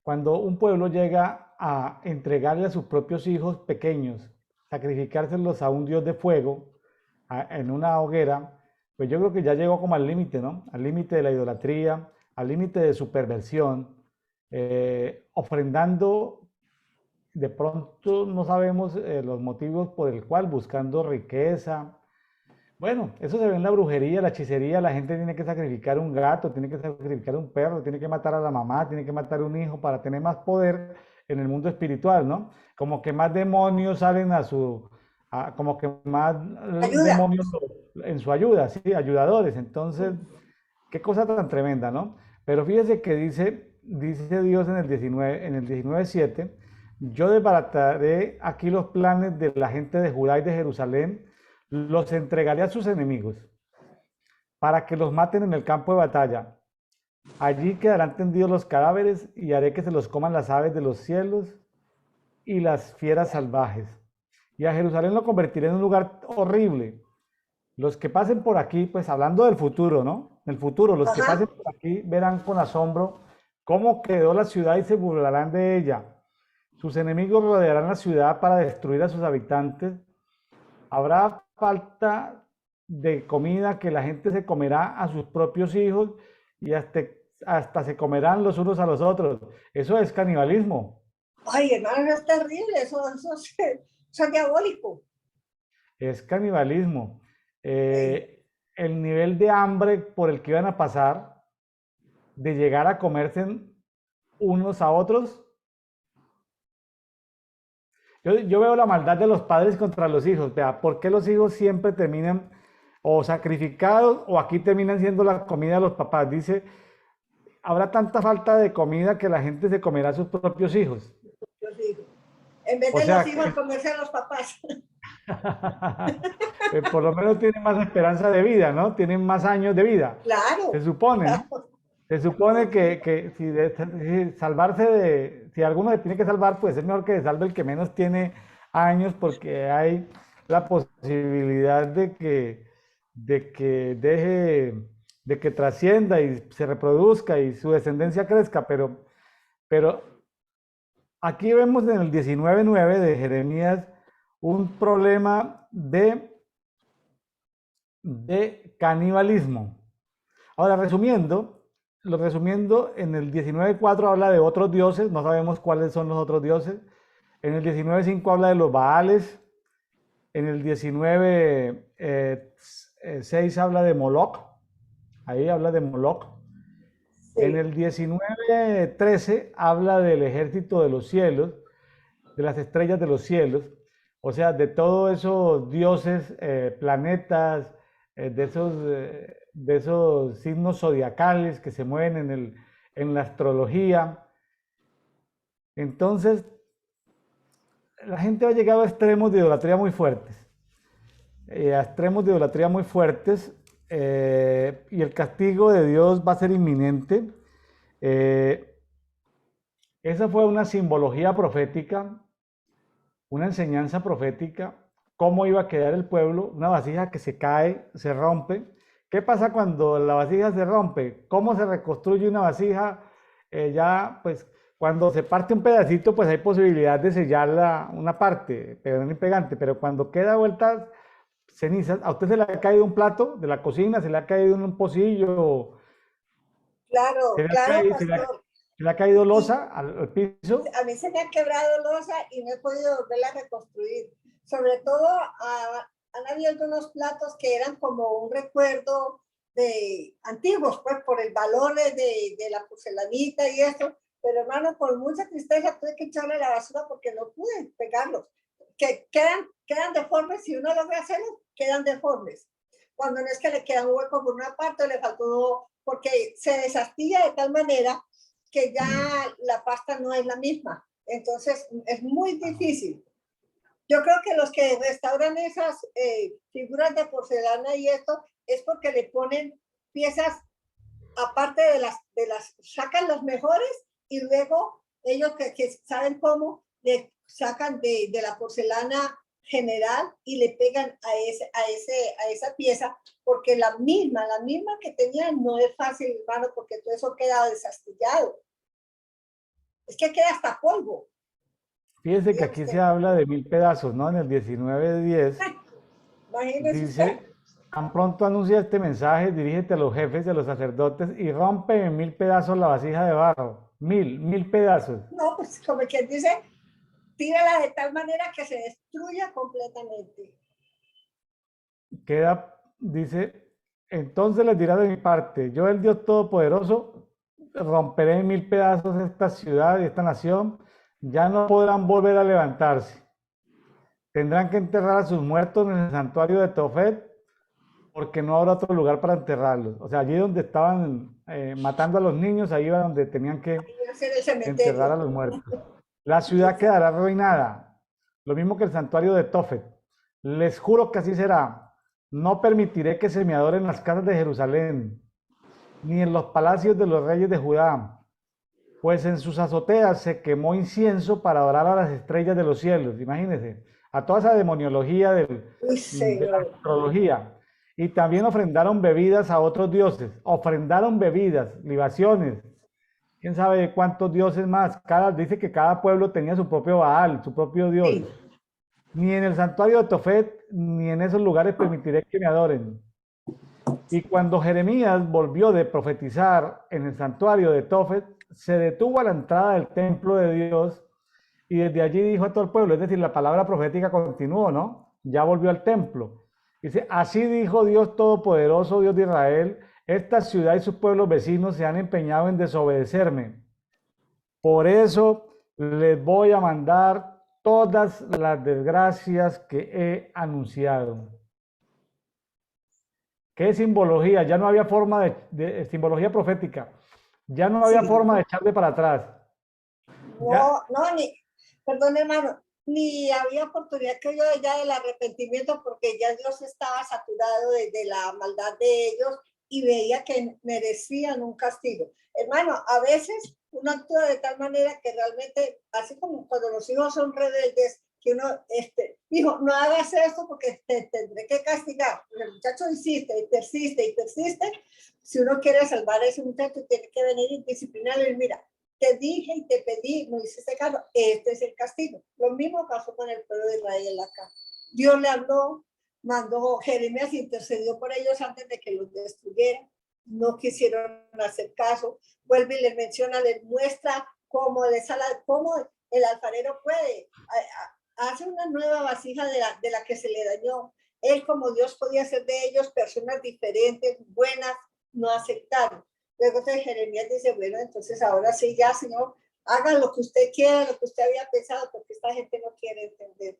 cuando un pueblo llega a entregarle a sus propios hijos pequeños, sacrificárselos a un dios de fuego, en una hoguera, pues yo creo que ya llegó como al límite, ¿no? Al límite de la idolatría, al límite de su perversión, ofrendando, de pronto no sabemos los motivos por el cual, buscando riqueza. Bueno, eso se ve en la brujería, la hechicería, la gente tiene que sacrificar un gato, tiene que sacrificar un perro, tiene que matar a la mamá, tiene que matar a un hijo para tener más poder en el mundo espiritual, ¿no? Como que más demonios salen como que más Ayuda. demonios en su ayuda, sí, ayudadores. Entonces, qué cosa tan tremenda, ¿no? Pero fíjese que dice Dios en el 19:7, yo desbarataré aquí los planes de la gente de Judá y de Jerusalén, los entregaré a sus enemigos para que los maten en el campo de batalla. Allí quedarán tendidos los cadáveres y haré que se los coman las aves de los cielos y las fieras salvajes. Y a Jerusalén lo convertiré en un lugar horrible. Los que pasen por aquí, pues hablando del futuro, ¿no? El futuro, los que pasen Ajá. por aquí verán con asombro cómo quedó la ciudad y se burlarán de ella. Sus enemigos rodearán la ciudad para destruir a sus habitantes. Habrá falta de comida que la gente se comerá a sus propios hijos y hasta se comerán los unos a los otros. Eso es canibalismo. Ay, hermano, es terrible, eso es diabólico. Es canibalismo. Sí. El nivel de hambre por el que iban a pasar, de llegar a comerse unos a otros. Yo veo la maldad de los padres contra los hijos. Vea, ¿por qué los hijos siempre terminan o sacrificados o aquí terminan siendo la comida de los papás? Dice, habrá tanta falta de comida que la gente se comerá a sus propios hijos. Los hijos. En vez O de los sea, hijos comerse a los papás. por lo menos tienen más esperanza de vida, ¿no? Tienen más años de vida. Se Claro, supone, ¿no? claro, Se supone que si salvarse si alguno se tiene que salvar, pues es mejor que se salve el que menos tiene años, porque hay la posibilidad de que trascienda y se reproduzca y su descendencia crezca, pero aquí vemos en el 19:9 de Jeremías un problema de canibalismo. Ahora, resumiendo, en el 19:4 habla de otros dioses, no sabemos cuáles son los otros dioses. En el 19:5 habla de los Baales. En el 19:6 habla de Moloch. Ahí habla de Moloch. En sí, el 19:13 habla del ejército de los cielos, de las estrellas de los cielos, o sea, de todos esos dioses, planetas, de esos signos zodiacales que se mueven en la astrología. Entonces, la gente ha llegado a extremos de idolatría muy fuertes, y el castigo de Dios va a ser inminente. Eh, Esa fue una simbología profética, una enseñanza profética, cómo iba a quedar el pueblo, una vasija que se cae, se rompe. ¿Qué pasa cuando la vasija se rompe? ¿Cómo se reconstruye una vasija? Ya, pues, cuando se parte un pedacito, pues hay posibilidad de sellarla una parte, pegando y pegante, pero cuando queda vueltas cenizas, ¿a usted se le ha caído un plato de la cocina? ¿Se le ha caído un pocillo? ¿Se claro, le ha claro, caído, pastor. se le ha caído Y losa al piso? a mí se me ha quebrado losa y no he podido volverla a reconstruir. Sobre todo, han habido algunos platos que eran como un recuerdo de antiguos, pues por el valor de la porcelanita y eso. Pero hermano, con mucha tristeza tuve que echarle a la basura porque no pude pegarlos. Que quedan deformes, si uno logra hacerlos, quedan deformes. Cuando no es que le queda un hueco por una parte o le faltó, porque se desastilla de tal manera que ya la pasta no es la misma. Entonces es muy difícil. Yo creo que los que restauran esas figuras de porcelana y esto es porque le ponen piezas aparte sacan los mejores y luego ellos que saben cómo, le sacan de la porcelana general y le pegan a esa pieza, porque la misma que tenían no es fácil, hermano, porque todo eso queda desastillado. Es que queda hasta polvo. Fíjese que Dígame aquí se usted. habla de 1000 pedazos, ¿no? En el 19:10 Imagínese usted. dice, tan pronto anuncia este mensaje, dirígete a los jefes y a los sacerdotes y rompe en 1000 pedazos la vasija de barro. Mil pedazos. No, pues como quien dice, tírala de tal manera que se destruya completamente. Dice, entonces les dirá de mi parte, yo el Dios Todopoderoso romperé en 1000 pedazos esta ciudad y esta nación, ya no podrán volver a levantarse. Tendrán que enterrar a sus muertos en el santuario de Tofet, porque no habrá otro lugar para enterrarlos. O sea, allí donde estaban matando a los niños, ahí era donde tenían que Hacer el enterrar a cementerio. los muertos. La ciudad quedará arruinada, lo mismo que el santuario de Tofet. Les juro que así será. No permitiré que se me adoren las casas de Jerusalén, ni en los palacios de los reyes de Judá, pues en sus azoteas se quemó incienso para adorar a las estrellas de los cielos. Imagínense, a toda esa demoniología Uy, de la señor. astrología. Y también ofrendaron bebidas a otros dioses. Ofrendaron bebidas, libaciones. ¿Quién sabe cuántos dioses más? Dice que cada pueblo tenía su propio Baal, su propio dios. Sí, ni en el santuario de Tofet, ni en esos lugares permitiré que me adoren. Y cuando Jeremías volvió de profetizar en el santuario de Tofet, se detuvo a la entrada del templo de Dios y desde allí dijo a todo el pueblo, es decir, la palabra profética continuó, ¿no? Ya volvió al templo. Dice, así dijo Dios Todopoderoso, Dios de Israel, esta ciudad y sus pueblos vecinos se han empeñado en desobedecerme. Por eso les voy a mandar todas las desgracias que he anunciado. ¿Qué simbología? Ya no había forma de simbología profética. Ya no había Sí, forma de echarle para atrás. Ya, no, no, ni, perdón hermano, ni había oportunidad que yo ya del arrepentimiento porque ya Dios estaba saturado de la maldad de ellos y veía que merecían un castigo. Hermano, a veces uno actúa de tal manera que realmente, así como cuando los hijos son rebeldes, que uno, hijo, no hagas esto porque te tendré que castigar. El muchacho insiste y persiste y persiste. Si uno quiere salvar a ese muchacho, tiene que venir y disciplinarle. Mira, te dije y te pedí, no hiciste caso, este es el castigo. Lo mismo pasó con el pueblo de Israel acá. Dios le habló, mandó, Jeremías intercedió por ellos antes de que los destruyeran, no quisieron hacer caso, vuelve y les menciona, les muestra cómo el alfarero puede, hace una nueva vasija de la que se le dañó. Él como Dios podía hacer de ellos personas diferentes, buenas, no aceptaron. Luego entonces Jeremías dice, bueno, entonces ahora sí ya, Señor, hagan lo que usted quiera, lo que usted había pensado, porque esta gente no quiere entender.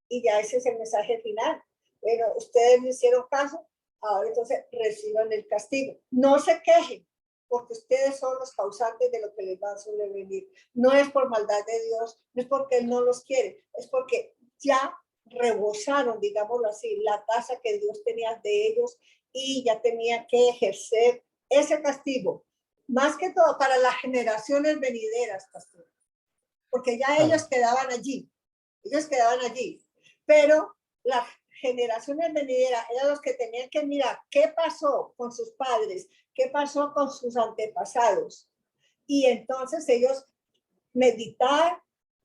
Y ya ese es el mensaje final. Bueno, ustedes no hicieron caso, ahora entonces reciban el castigo. No se quejen, porque ustedes son los causantes de lo que les va a sobrevenir. No es por maldad de Dios, no es porque Él no los quiere, es porque ya rebosaron, digámoslo así, la tasa que Dios tenía de ellos y ya tenía que ejercer ese castigo, más que todo para las generaciones venideras, pastor, porque ya claro. ellos quedaban allí, pero las generaciones venideras eran los que tenían que mirar qué pasó con sus padres, qué pasó con sus antepasados, y entonces ellos meditar,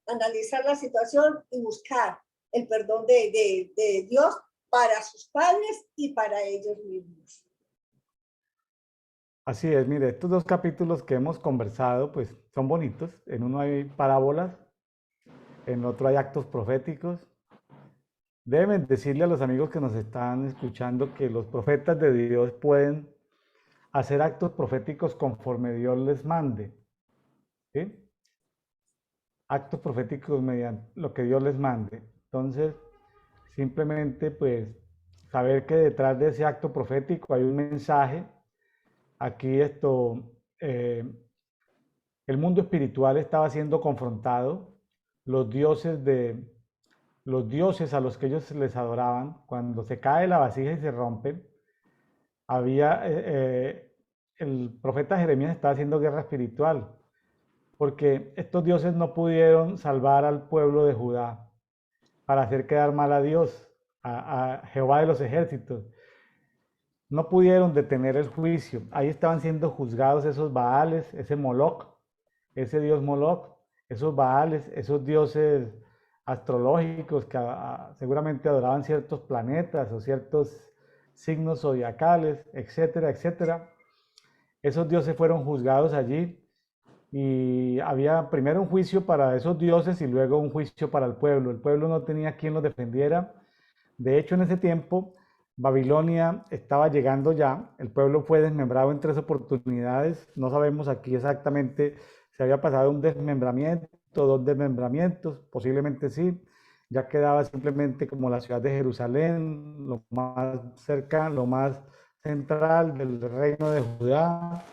analizar la situación y buscar el perdón de Dios para sus padres y para ellos mismos. Así es, mire, estos dos capítulos que hemos conversado, pues son bonitos. En uno hay parábolas, en otro hay actos proféticos. Deben decirle a los amigos que nos están escuchando que los profetas de Dios pueden hacer actos proféticos conforme Dios les mande. ¿Sí? Actos proféticos mediante lo que Dios les mande. Entonces, simplemente pues saber que detrás de ese acto profético hay un mensaje. Aquí eh, el mundo espiritual estaba siendo confrontado. Los dioses de los dioses a los que ellos les adoraban, cuando se cae la vasija y se rompe, el profeta Jeremías estaba haciendo guerra espiritual, porque estos dioses no pudieron salvar al pueblo de Judá para hacer quedar mal a Dios, a Jehová de los ejércitos. No pudieron detener el juicio. Ahí estaban siendo juzgados esos Baales, ese Moloch, ese dios Moloch, esos Baales, esos dioses astrológicos que seguramente adoraban ciertos planetas o ciertos signos zodiacales, etcétera, etcétera. Esos dioses fueron juzgados allí y había primero un juicio para esos dioses y luego un juicio para el pueblo. El pueblo no tenía quien los defendiera. De hecho, en ese tiempo, Babilonia estaba llegando ya. El pueblo fue desmembrado en 3 oportunidades. No sabemos aquí exactamente si había pasado un desmembramiento, 2 desmembramientos, posiblemente sí. Ya quedaba simplemente como la ciudad de Jerusalén, lo más cercano, lo más central del reino de Judá.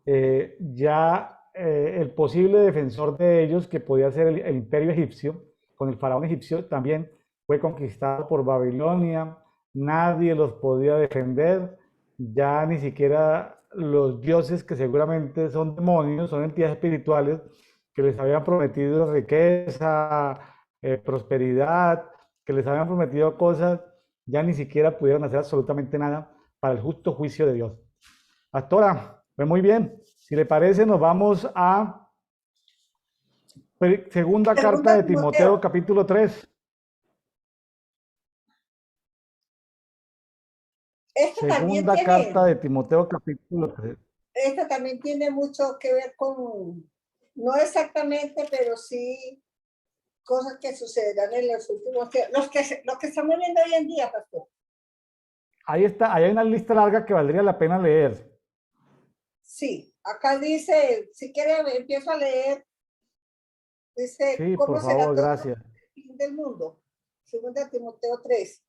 El posible defensor de ellos, que podía ser el imperio egipcio, con el faraón egipcio, también fue conquistado por Babilonia. Nadie los podía defender, ya ni siquiera los dioses, que seguramente son demonios, son entidades espirituales, que les habían prometido riqueza, prosperidad, que les habían prometido cosas, ya ni siquiera pudieron hacer absolutamente nada para el justo juicio de Dios. Pastora, pues muy bien. Si le parece, nos vamos a segunda carta Segunda de Timoteo, Timoteo, capítulo 3. Esta también Segunda carta tiene, de Timoteo capítulo 3. esta también tiene mucho que ver con, no exactamente, pero sí cosas que sucederán en los últimos tiempos, los que estamos viendo hoy en día, pastor. Ahí está, ahí hay una lista larga que valdría la pena leer. Sí, acá dice, si quiere empiezo a leer, dice, Sí, ¿cómo por será favor, todo gracias. el fin del mundo? Segunda Timoteo 3.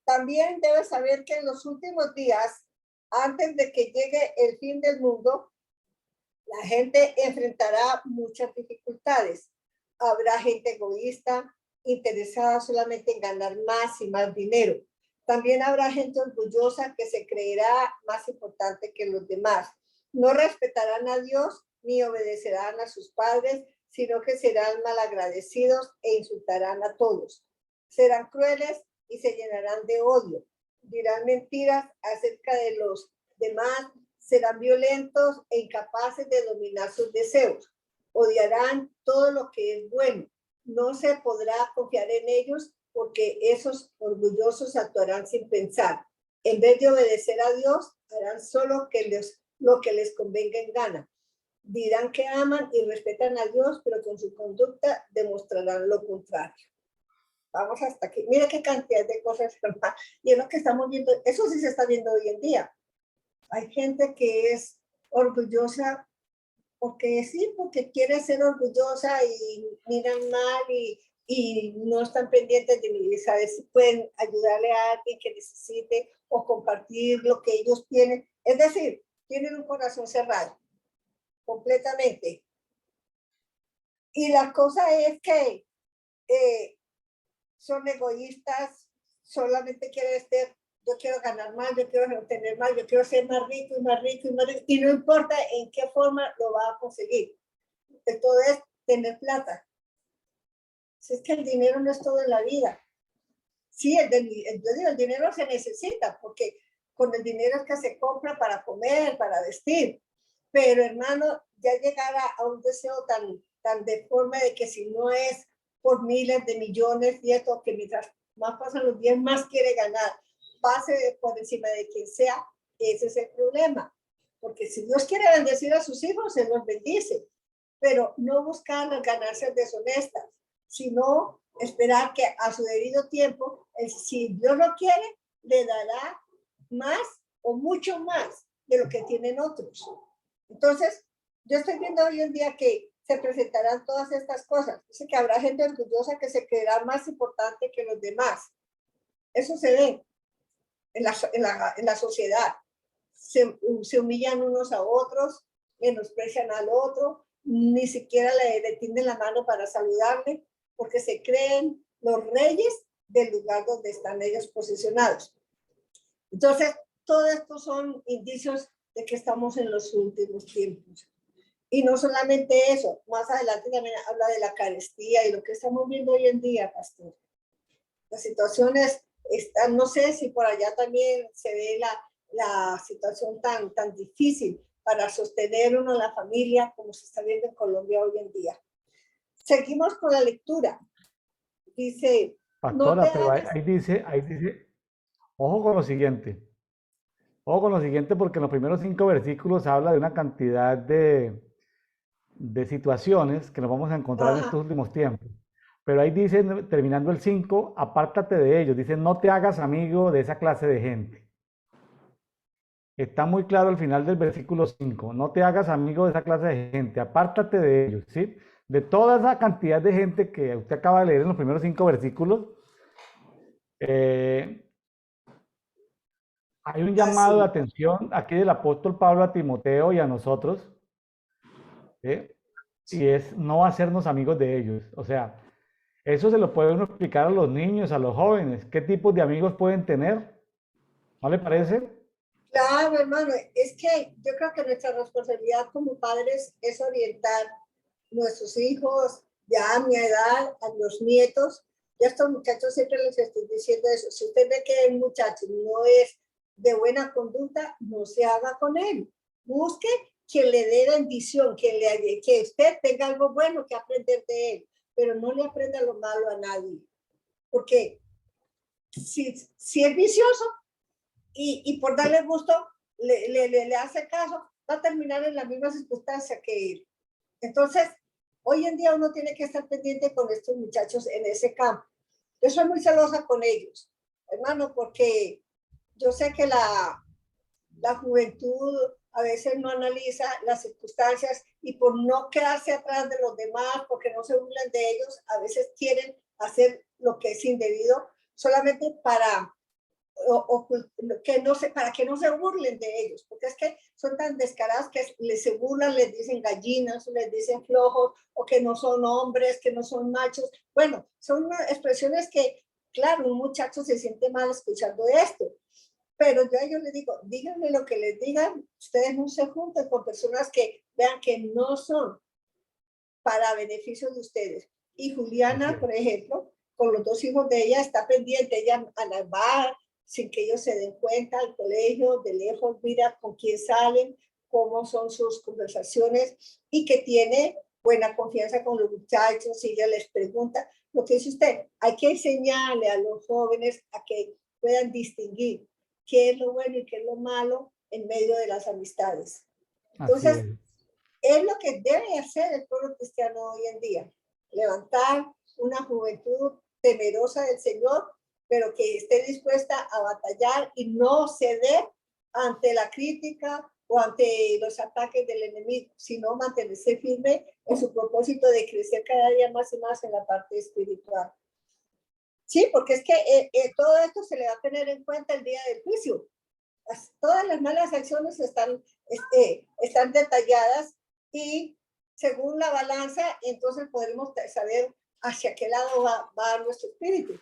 También debes saber que en los últimos días, antes de que llegue el fin del mundo, la gente enfrentará muchas dificultades. Habrá gente egoísta, interesada solamente en ganar más y más dinero. También habrá gente orgullosa que se creerá más importante que los demás. No respetarán a Dios ni obedecerán a sus padres, sino que serán malagradecidos e insultarán a todos. Serán crueles y se llenarán de odio. Dirán mentiras acerca de los demás, serán violentos e incapaces de dominar sus deseos. Odiarán todo lo que es bueno. No se podrá confiar en ellos porque esos orgullosos actuarán sin pensar. En vez de obedecer a Dios, harán solo lo que les convenga en gana. Dirán que aman y respetan a Dios, pero con su conducta demostrarán lo contrario. Vamos hasta aquí. Mira qué cantidad de cosas. Y es lo que estamos viendo. Eso sí se está viendo hoy en día. Hay gente que es orgullosa porque sí, porque quiere ser orgullosa y miran mal y no están pendientes de mi, ¿sabes? Si pueden ayudarle a alguien que necesite o compartir lo que ellos tienen. Es decir, tienen un corazón cerrado completamente. Y la cosa es que son egoístas, solamente quieren estar, yo quiero ganar más, yo quiero tener más, yo quiero ser más rico y más rico y más rico, y no importa en qué forma lo va a conseguir. Todo es tener plata. Si es que el dinero no es todo en la vida. Sí, el dinero se necesita, porque con el dinero es que se compra para comer, para vestir. Pero hermano, ya llegar a un deseo tan deforme de que si no es por miles de millones y esto, que mientras más pasan los días, más quiere ganar, pase por encima de quien sea, ese es el problema. Porque si Dios quiere bendecir a sus hijos, se los bendice, pero no buscar las ganancias deshonestas, sino esperar que a su debido tiempo, si Dios lo quiere, le dará más o mucho más de lo que tienen otros. Entonces, yo estoy viendo hoy en día que se presentarán todas estas cosas. Dice que habrá gente orgullosa que se creerá más importante que los demás. Eso se ve en la sociedad. Se humillan unos a otros, menosprecian al otro, ni siquiera le tienden la mano para saludarle, porque se creen los reyes del lugar donde están ellos posicionados. Entonces, todo esto son indicios de que estamos en los últimos tiempos. Y no solamente eso, más adelante también habla de la carestía y lo que estamos viendo hoy en día, pastor. Las situaciones están, no sé si por allá también se ve la situación tan difícil para sostener uno la familia como se está viendo en Colombia hoy en día. Seguimos con la lectura. Dice, no te Pastora, pero hagas... ahí dice, ojo con lo siguiente. Ojo con lo siguiente porque en los primeros 5 versículos habla de una cantidad de situaciones que nos vamos a encontrar en Ajá, estos últimos tiempos. Pero ahí dice, terminando el 5, apártate de ellos. Dice, no te hagas amigo de esa clase de gente. Está muy claro al final del versículo 5. No te hagas amigo de esa clase de gente. Apártate de ellos, ¿sí? De toda esa cantidad de gente que usted acaba de leer en los primeros 5 versículos, eh, hay un llamado de así. atención aquí del apóstol Pablo a Timoteo y a nosotros, ¿sí? Y es no hacernos amigos de ellos. O sea, eso se lo puede uno explicar a los niños, a los jóvenes. ¿Qué tipos de amigos pueden tener? ¿No le parece? Claro, hermano, es que yo creo que nuestra responsabilidad como padres es orientar nuestros hijos ya a mi edad, a los nietos. Y a estos muchachos siempre les estoy diciendo eso. Si usted ve que el muchacho no es de buena conducta, no se haga con él. Busque que le dé bendición, que usted tenga algo bueno que aprender de él, pero no le aprenda lo malo a nadie. Porque si es vicioso, y por darle gusto le hace caso, va a terminar en la misma circunstancia que él. Entonces, hoy en día uno tiene que estar pendiente con estos muchachos en ese campo. Yo soy muy celosa con ellos, hermano, porque yo sé que la juventud a veces no analiza las circunstancias y por no quedarse atrás de los demás, porque no se burlan de ellos, a veces quieren hacer lo que es indebido solamente para que no para que no se burlen de ellos, porque es que son tan descarados que se burlan, les dicen gallinas, les dicen flojos, o que no son hombres, que no son machos. Bueno, son expresiones que, claro, un muchacho se siente mal escuchando esto, pero yo a ellos les digo, díganme lo que les digan, ustedes no se junten con personas que vean que no son para beneficio de ustedes. Y Juliana, por ejemplo, con los dos hijos de ella, está pendiente, ella a la bar, sin que ellos se den cuenta, al colegio, de lejos, mira con quién salen, cómo son sus conversaciones, y que tiene buena confianza con los muchachos, y ella les pregunta, lo que dice usted, hay que enseñarle a los jóvenes a que puedan distinguir qué es lo bueno y qué es lo malo en medio de las amistades. Entonces, es lo que debe hacer el pueblo cristiano hoy en día, levantar una juventud temerosa del Señor, pero que esté dispuesta a batallar y no ceder ante la crítica o ante los ataques del enemigo, sino mantenerse firme en su propósito de crecer cada día más y más en la parte espiritual. Sí, porque es que todo esto se le va a tener en cuenta el día del juicio. Todas las malas acciones están detalladas y según la balanza, entonces podremos saber hacia qué lado va nuestro espíritu.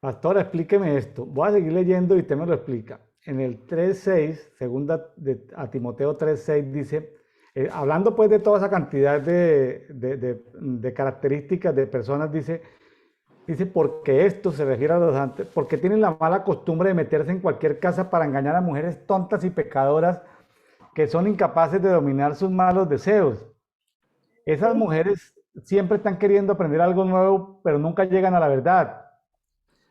Pastora, explíqueme esto. Voy a seguir leyendo y usted me lo explica. En el 3.6, segunda a Timoteo 3.6 dice, hablando pues de toda esa cantidad de características de personas, dice, porque esto se refiere a los antes, porque tienen la mala costumbre de meterse en cualquier casa para engañar a mujeres tontas y pecadoras que son incapaces de dominar sus malos deseos. Esas mujeres siempre están queriendo aprender algo nuevo, pero nunca llegan a la verdad.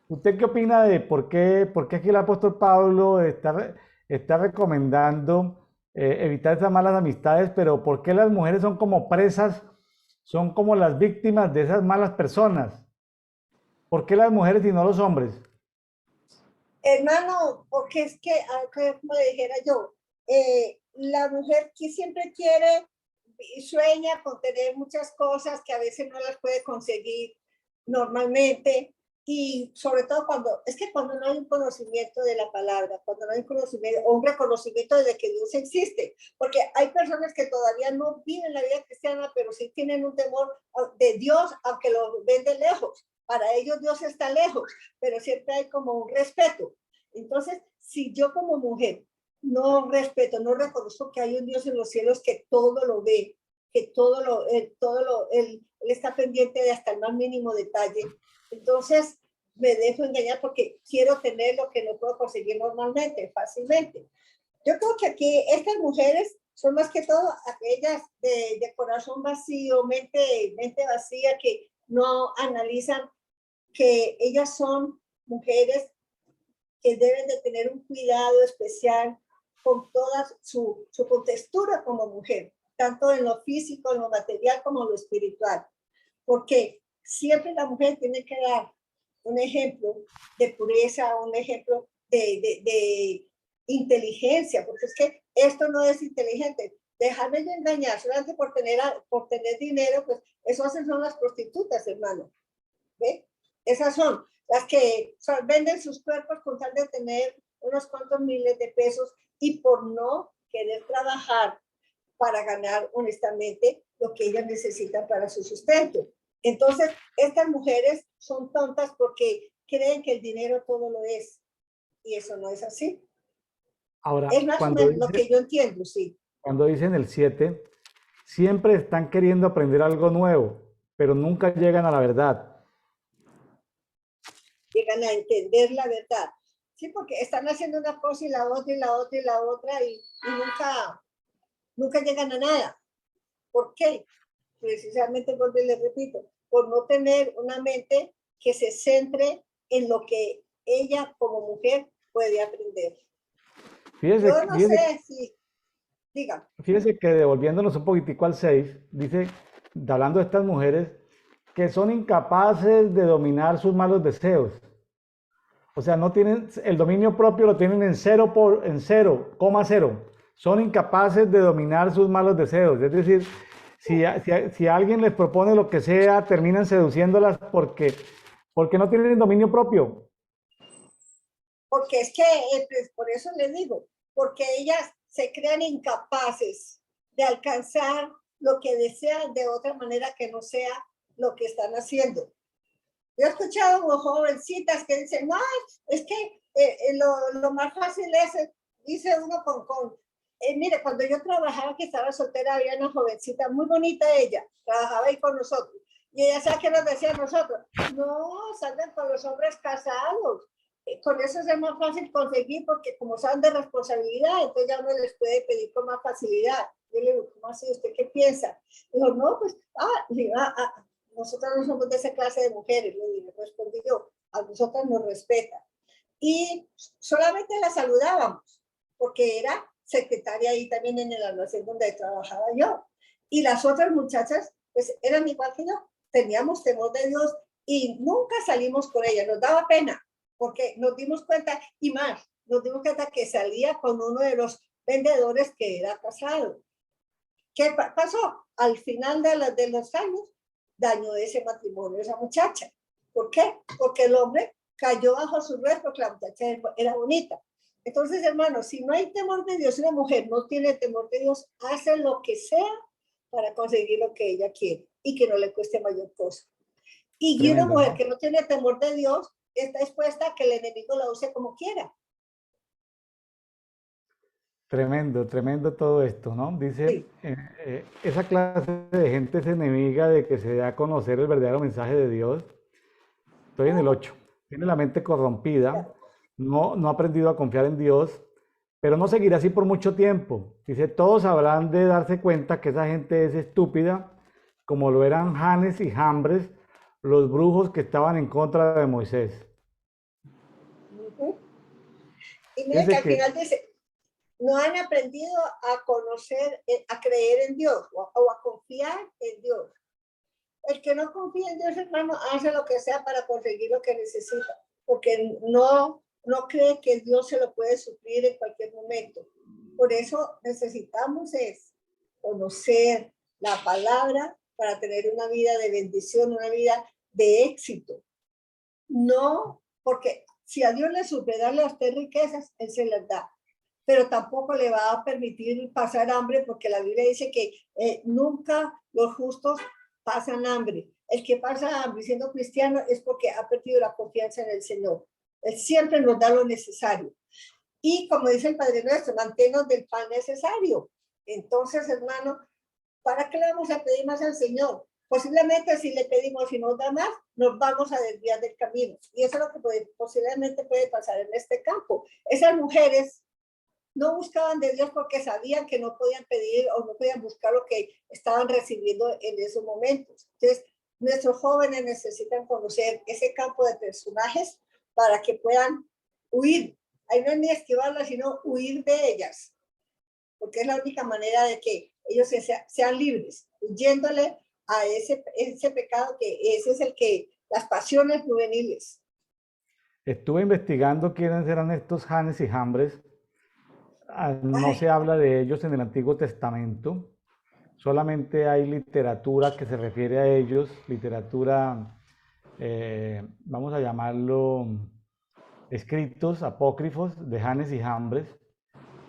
¿Usted qué opina de por qué aquí el apóstol Pablo está recomendando evitar esas malas amistades, pero por qué las mujeres son como presas, son como las víctimas de esas malas personas? ¿Por qué las mujeres y no los hombres? Hermano, porque es que, como dijera yo, la mujer que siempre quiere y sueña con tener muchas cosas que a veces no las puede conseguir normalmente, y sobre todo cuando no hay un conocimiento de la palabra, cuando no hay un conocimiento o un reconocimiento de que Dios existe, porque hay personas que todavía no viven la vida cristiana, pero sí tienen un temor de Dios, aunque lo ven de lejos. Para ellos Dios está lejos, pero siempre hay como un respeto. Entonces, si yo como mujer no respeto, no reconozco que hay un Dios en los cielos que todo lo ve, que él está pendiente de hasta el más mínimo detalle, entonces me dejo engañar porque quiero tener lo que no puedo conseguir normalmente, fácilmente. Yo creo que aquí estas mujeres son más que todo aquellas de corazón vacío, mente vacía, que no analizan que ellas son mujeres que deben de tener un cuidado especial con toda su contextura como mujer, tanto en lo físico, en lo material, como en lo espiritual. Porque siempre la mujer tiene que dar un ejemplo de pureza, un ejemplo de inteligencia, porque es que esto no es inteligente. Dejarme de engañar solamente por tener dinero, pues eso hacen son las prostitutas, hermano. ¿Ve? Esas son las que venden sus cuerpos con tal de tener unos cuantos miles de pesos y por no querer trabajar para ganar honestamente lo que ellas necesitan para su sustento. Entonces, estas mujeres son tontas porque creen que el dinero todo lo es, y eso no es así. Ahora, es más o menos lo que yo entiendo, sí. Cuando dicen el 7, siempre están queriendo aprender algo nuevo, pero nunca llegan a la verdad. Llegan a entender la verdad. Sí, porque están haciendo una cosa y la otra y la otra y la otra y nunca llegan a nada. ¿Por qué? Precisamente, porque les repito, por no tener una mente que se centre en lo que ella como mujer puede aprender. Yo no Fíjese, sé si, diga, fíjese que devolviéndonos un poquitico al 6 dice, hablando de estas mujeres, que son incapaces de dominar sus malos deseos. O sea, no tienen el dominio propio, lo tienen en en 0,0. Son incapaces de dominar sus malos deseos. Es decir, si alguien les propone lo que sea, terminan seduciéndolas porque no tienen dominio propio. porque es que, pues, por eso le digo, porque ellas se crean incapaces de alcanzar lo que desean de otra manera que no sea lo que están haciendo. Yo he escuchado jovencitas que dicen, no, es que lo más fácil es, dice uno mire, cuando yo trabajaba, que estaba soltera, había una jovencita muy bonita ella, trabajaba ahí con nosotros. Y ella sabe que nos decía a nosotros, no, salgan con los hombres casados. Con eso es más fácil conseguir, porque como saben de responsabilidad, entonces ya uno les puede pedir con más facilidad. Yo le digo, ¿cómo así? ¿Usted qué piensa? Dijo, no, pues, nosotros no somos de esa clase de mujeres, le respondí yo, a nosotras nos respeta. Y solamente la saludábamos, porque era secretaria ahí también en el almacén donde trabajaba yo. Y las otras muchachas, pues eran igual que yo, teníamos temor de Dios y nunca salimos con ella, nos daba pena, porque nos dimos cuenta, y más, nos dimos cuenta que salía con uno de los vendedores que era casado. ¿Qué pasó? Al final de los años, dañó ese matrimonio esa muchacha. ¿Por qué? Porque el hombre cayó bajo su red porque la muchacha era bonita. Entonces, hermano, si no hay temor de Dios, una mujer no tiene temor de Dios, hace lo que sea para conseguir lo que ella quiere y que no le cueste mayor cosa. Y una Tremendo, mujer ¿no? que no tiene temor de Dios está expuesta a que el enemigo la use como quiera. Tremendo, tremendo todo esto, ¿no? Dice, Sí. esa clase de gente es enemiga de que se dé a conocer el verdadero mensaje de Dios. Estoy en el 8. Tiene la mente corrompida, no ha aprendido a confiar en Dios, pero no seguirá así por mucho tiempo. Dice, todos habrán de darse cuenta que esa gente es estúpida, como lo eran Janes y Jambres, los brujos que estaban en contra de Moisés. Uh-huh. Y mire que Fíjense al que final dice, no han aprendido a conocer, a creer en Dios o a confiar en Dios. El que no confía en Dios, hermano, hace lo que sea para conseguir lo que necesita, porque no cree que Dios se lo puede suplir en cualquier momento. Por eso necesitamos es conocer la palabra para tener una vida de bendición, una vida de éxito. No, porque si a Dios le suple darle a usted riquezas, Él se las da, pero tampoco le va a permitir pasar hambre, porque la Biblia dice que nunca los justos pasan hambre. El que pasa hambre siendo cristiano es porque ha perdido la confianza en el Señor. Él siempre nos da lo necesario. Y como dice el Padre Nuestro, manténnos del pan necesario. Entonces, hermano, ¿para qué le vamos a pedir más al Señor? Posiblemente si le pedimos y nos da más, nos vamos a desviar del camino. Y eso es lo que posiblemente puede pasar en este campo. Esas mujeres no buscaban de Dios porque sabían que no podían pedir o no podían buscar lo que estaban recibiendo en esos momentos. Entonces, nuestros jóvenes necesitan conocer ese campo de personajes para que puedan huir. Ahí no es ni esquivarlas, sino huir de ellas, porque es la única manera de que ellos sean libres, huyéndole a ese pecado, que ese es el que, las pasiones juveniles. estuve investigando quiénes eran estos Janes y Jambres. No Ay, se habla de ellos en el Antiguo Testamento. Solamente hay literatura que se refiere a ellos, literatura, vamos a llamarlo, escritos apócrifos de Janes y Jambres.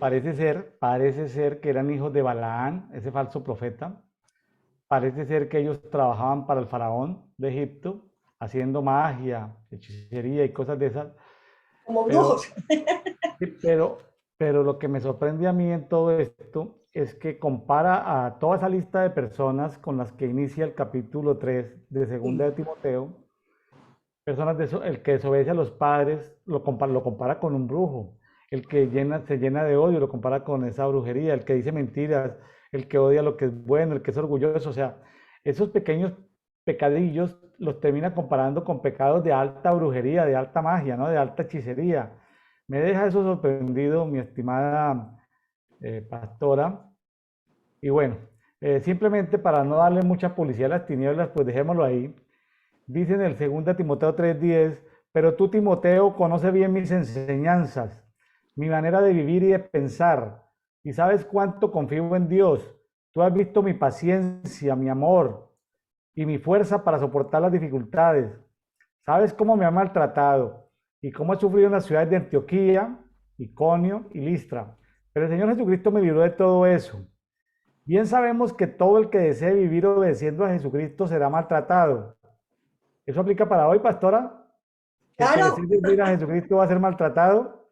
Parece ser que eran hijos de Balaán, ese falso profeta. Parece ser que ellos trabajaban para el faraón de Egipto, haciendo magia, hechicería y cosas de esas. como Pero, brujos. pero, pero lo que me sorprende a mí en todo esto es que compara a toda esa lista de personas con las que inicia el capítulo 3 de Segunda Sí. de Timoteo, personas de eso, el que desobedece a los padres lo compara con un brujo, el que se llena de odio lo compara con esa brujería, el que dice mentiras, el que odia lo que es bueno, el que es orgulloso, o sea, esos pequeños pecadillos los termina comparando con pecados de alta brujería, de alta magia, ¿no? De alta hechicería. Me deja eso sorprendido, mi estimada pastora. Y bueno, simplemente para no darle mucha publicidad a las tinieblas, pues dejémoslo ahí. Dice en el 2 Timoteo 3:10, pero tú, Timoteo, conoce bien mis enseñanzas, mi manera de vivir y de pensar, y sabes cuánto confío en Dios. Tú has visto mi paciencia, mi amor y mi fuerza para soportar las dificultades. Sabes cómo me ha maltratado y cómo he sufrido en las ciudades de Antioquía, Iconio y Listra. Pero el Señor Jesucristo me libró de todo eso. Bien sabemos que todo el que desee vivir obedeciendo a Jesucristo será maltratado. ¿Eso aplica para hoy, pastora? ¿Que el que desee Claro, vivir a Jesucristo va a ser maltratado?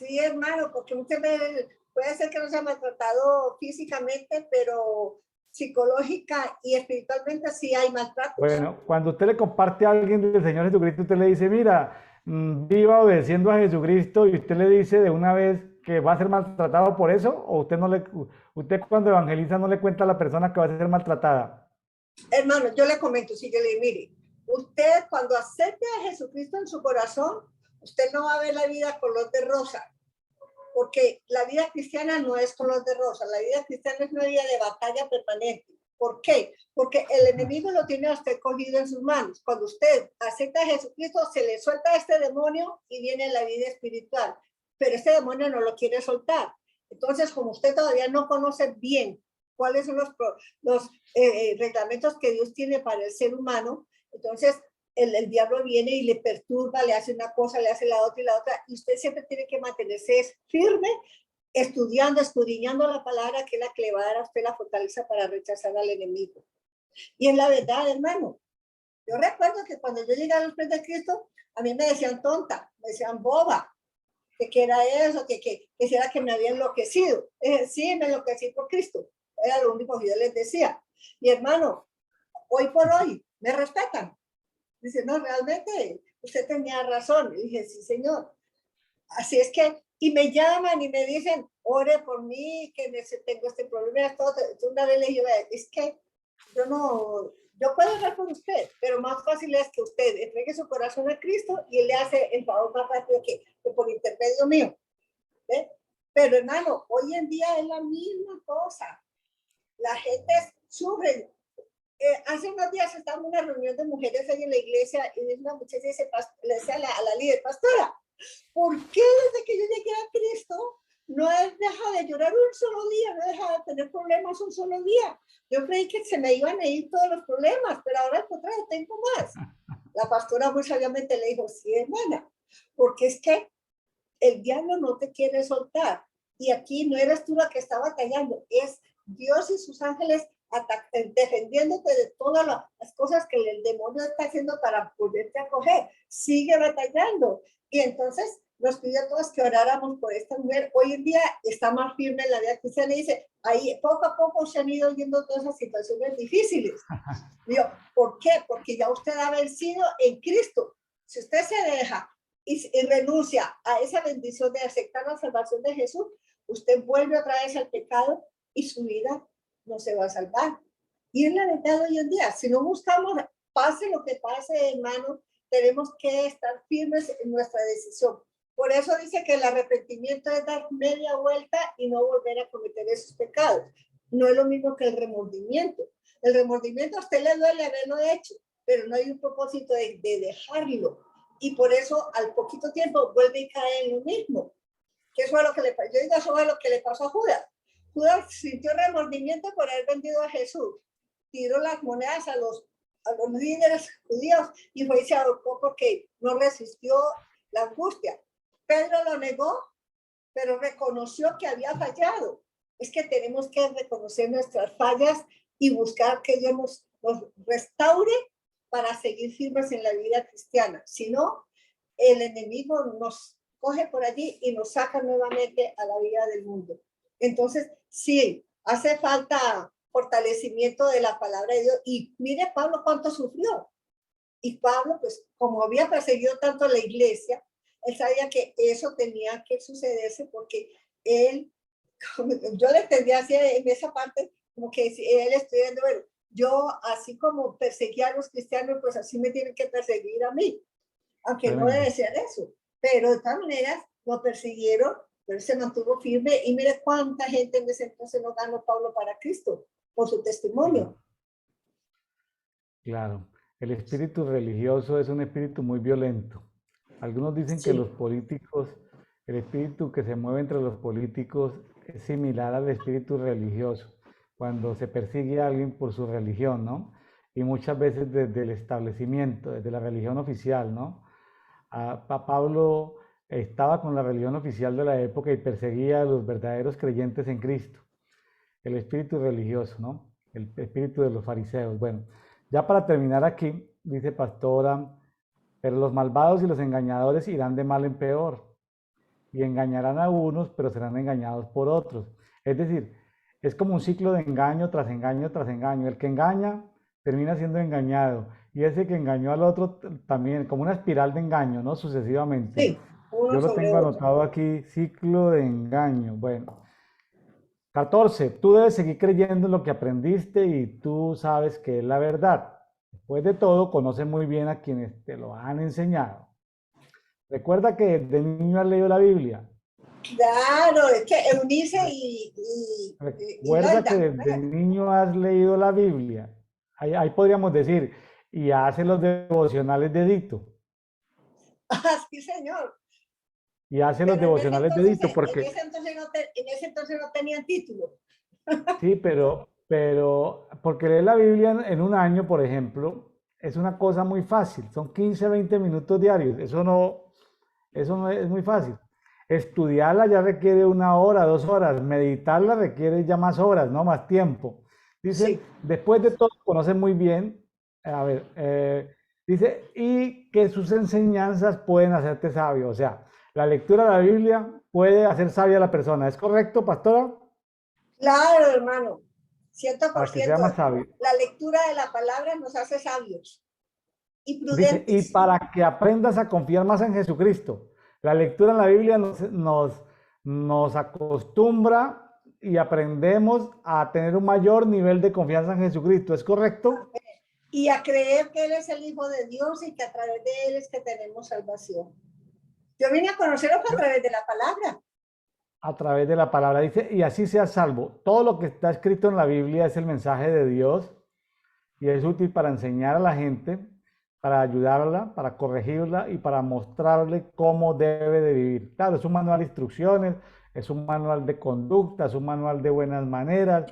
sí, hermano, porque muchas veces puede ser que no sea maltratado físicamente, pero psicológica y espiritualmente sí hay maltratos. Bueno, cuando usted le comparte a alguien del Señor Jesucristo, usted le dice, mira, viva obedeciendo a Jesucristo y usted le dice de una vez que va a ser maltratado por eso, o usted no le, usted cuando evangeliza no le cuenta a la persona que va a ser maltratada. Hermano, yo le comento, si yo le mire, usted cuando acepte a Jesucristo en su corazón, usted no va a ver la vida color de rosa, porque la vida cristiana no es color de rosa, la vida cristiana es una vida de batalla permanente. ¿Por qué? Porque el enemigo lo tiene a usted cogido en sus manos. Cuando usted acepta a Jesucristo, se le suelta a este demonio y viene la vida espiritual. Pero este demonio no lo quiere soltar. Entonces, como usted todavía no conoce bien cuáles son los reglamentos que Dios tiene para el ser humano, entonces el diablo viene y le perturba, le hace una cosa, le hace la otra, y usted siempre tiene que mantenerse firme, estudiando, escudriñando la palabra, que es la que le va a dar a usted la fortaleza para rechazar al enemigo. Y en la verdad, hermano, yo recuerdo que cuando yo llegué a los pies de Cristo, a mí me decían tonta, me decían boba, que era eso, que era que me había enloquecido. Sí, me enloquecí por Cristo, era lo único que yo les decía. Y hermano, hoy por hoy, me respetan. Dice, no, realmente usted tenía razón. Y dije, sí, señor. Así es que, y me llaman y me dicen, ore por mí, que tengo este problema. Todo. Una vez le dije, es que yo puedo hablar con usted, pero más fácil es que usted entregue su corazón a Cristo y él le hace el favor más rápido que por intermedio mío. ¿Ve? Pero hermano, hoy en día es la misma cosa. La gente sufre. Hace unos días estaba en una reunión de mujeres ahí en la iglesia y una muchacha le decía a la líder, pastora, ¿por qué desde que yo llegué a Cristo no he dejado de llorar un solo día, no he dejado de tener problemas un solo día? Yo creí que se me iban a ir todos los problemas, pero ahora al contrario tengo más. La pastora muy sabiamente le dijo, sí, hermana, porque es que el diablo no te quiere soltar. Y aquí no eres tú la que está batallando, es Dios y sus ángeles defendiéndote de todas las cosas que el demonio está haciendo para poderte acoger. Sigue batallando. Y entonces nos pidió a todos que oráramos por esta mujer. Hoy en día está más firme en la vida cristiana y dice, ahí poco a poco se han ido yendo todas esas situaciones difíciles. Digo, ¿por qué? Porque ya usted ha vencido en Cristo. Si usted se deja y renuncia a esa bendición de aceptar la salvación de Jesús, usted vuelve otra vez al pecado y su vida no se va a salvar. Y es la verdad hoy en día. Si no buscamos, pase lo que pase, hermano, tenemos que estar firmes en nuestra decisión. Por eso dice que el arrepentimiento es dar media vuelta y no volver a cometer esos pecados. No es lo mismo que el remordimiento. El remordimiento a usted le duele haberlo hecho, pero no hay un propósito de dejarlo. Y por eso al poquito tiempo vuelve y cae en lo mismo. ¿Qué fue lo que le pasó? Yo digo, eso fue lo que le pasó a Judas. Judas sintió remordimiento por haber vendido a Jesús. Tiró las monedas a los líderes judíos y fue y se ahorcó porque no resistió la angustia. Pedro lo negó, pero reconoció que había fallado. Es que tenemos que reconocer nuestras fallas y buscar que Dios nos restaure para seguir firmes en la vida cristiana. Si no, el enemigo nos coge por allí y nos saca nuevamente a la vida del mundo. Entonces, sí, hace falta fortalecimiento de la palabra de Dios. Y mire Pablo cuánto sufrió. Y Pablo, pues, como había perseguido tanto a la iglesia, él sabía que eso tenía que sucederse porque él, yo le entendía así en esa parte, como que él estudiando, bueno, yo así como perseguía a los cristianos, pues así me tienen que perseguir a mí, aunque no Tremendo. debe ser eso. Pero de todas maneras, lo persiguieron, pero él se mantuvo firme y mire cuánta gente en ese entonces no ganó Pablo para Cristo por su testimonio. Claro, el espíritu religioso es un espíritu muy violento. Algunos dicen que Sí, los políticos, el espíritu que se mueve entre los políticos es similar al espíritu religioso, cuando se persigue a alguien por su religión, ¿no? Y muchas veces desde el establecimiento, desde la religión oficial, ¿no? Pablo estaba con la religión oficial de la época y perseguía a los verdaderos creyentes en Cristo. El espíritu religioso, ¿no? El espíritu de los fariseos. Bueno, ya para terminar aquí, dice Pastora, pero los malvados y los engañadores irán de mal en peor y engañarán a unos, pero serán engañados por otros. Es decir, es como un ciclo de engaño tras engaño tras engaño. El que engaña termina siendo engañado y ese que engañó al otro también, como una espiral de engaño, ¿no? Sucesivamente. sí, uno Yo lo sobre tengo otro. anotado aquí, ciclo de engaño. Bueno, 14. Tú debes seguir creyendo en lo que aprendiste y tú sabes que es la verdad. Después de todo, conoce muy bien a quienes te lo han enseñado. Recuerda que de niño has leído la Biblia. Claro, es que Eunice y Recuerda que Loida, desde niño has leído la Biblia. Ahí podríamos decir, y hace los devocionales de Dito. ah, sí, señor. Y hace los Pero devocionales de Dito, porque en ese entonces no tenían título. sí, pero porque leer la Biblia en un año, por ejemplo, es una cosa muy fácil. Son 15, 20 minutos diarios. Eso no es muy fácil. Estudiarla ya requiere 1 hora, 2 horas. Meditarla requiere ya más horas, ¿no? Más tiempo. Dice, Sí, después de todo, conoce muy bien, a ver, dice, y que sus enseñanzas pueden hacerte sabio. O sea, la lectura de la Biblia puede hacer sabia a la persona. ¿Es correcto, pastora? claro, hermano, ciento por Para que sea ciento. más sabio. La lectura de la palabra nos hace sabios y Dice, y prudentes. para que aprendas a confiar más en Jesucristo. La lectura en la Biblia nos acostumbra y aprendemos a tener un mayor nivel de confianza en Jesucristo. ¿Es correcto? Y a creer que Él es el Hijo de Dios y que a través de Él es que tenemos salvación. Yo vine a conocerlo a través de la palabra. A través de la palabra dice, y así seas salvo. Todo lo que está escrito en la Biblia es el mensaje de Dios y es útil para enseñar a la gente, para ayudarla, para corregirla y para mostrarle cómo debe de vivir. Claro, es un manual de instrucciones, es un manual de conducta, es un manual de buenas maneras.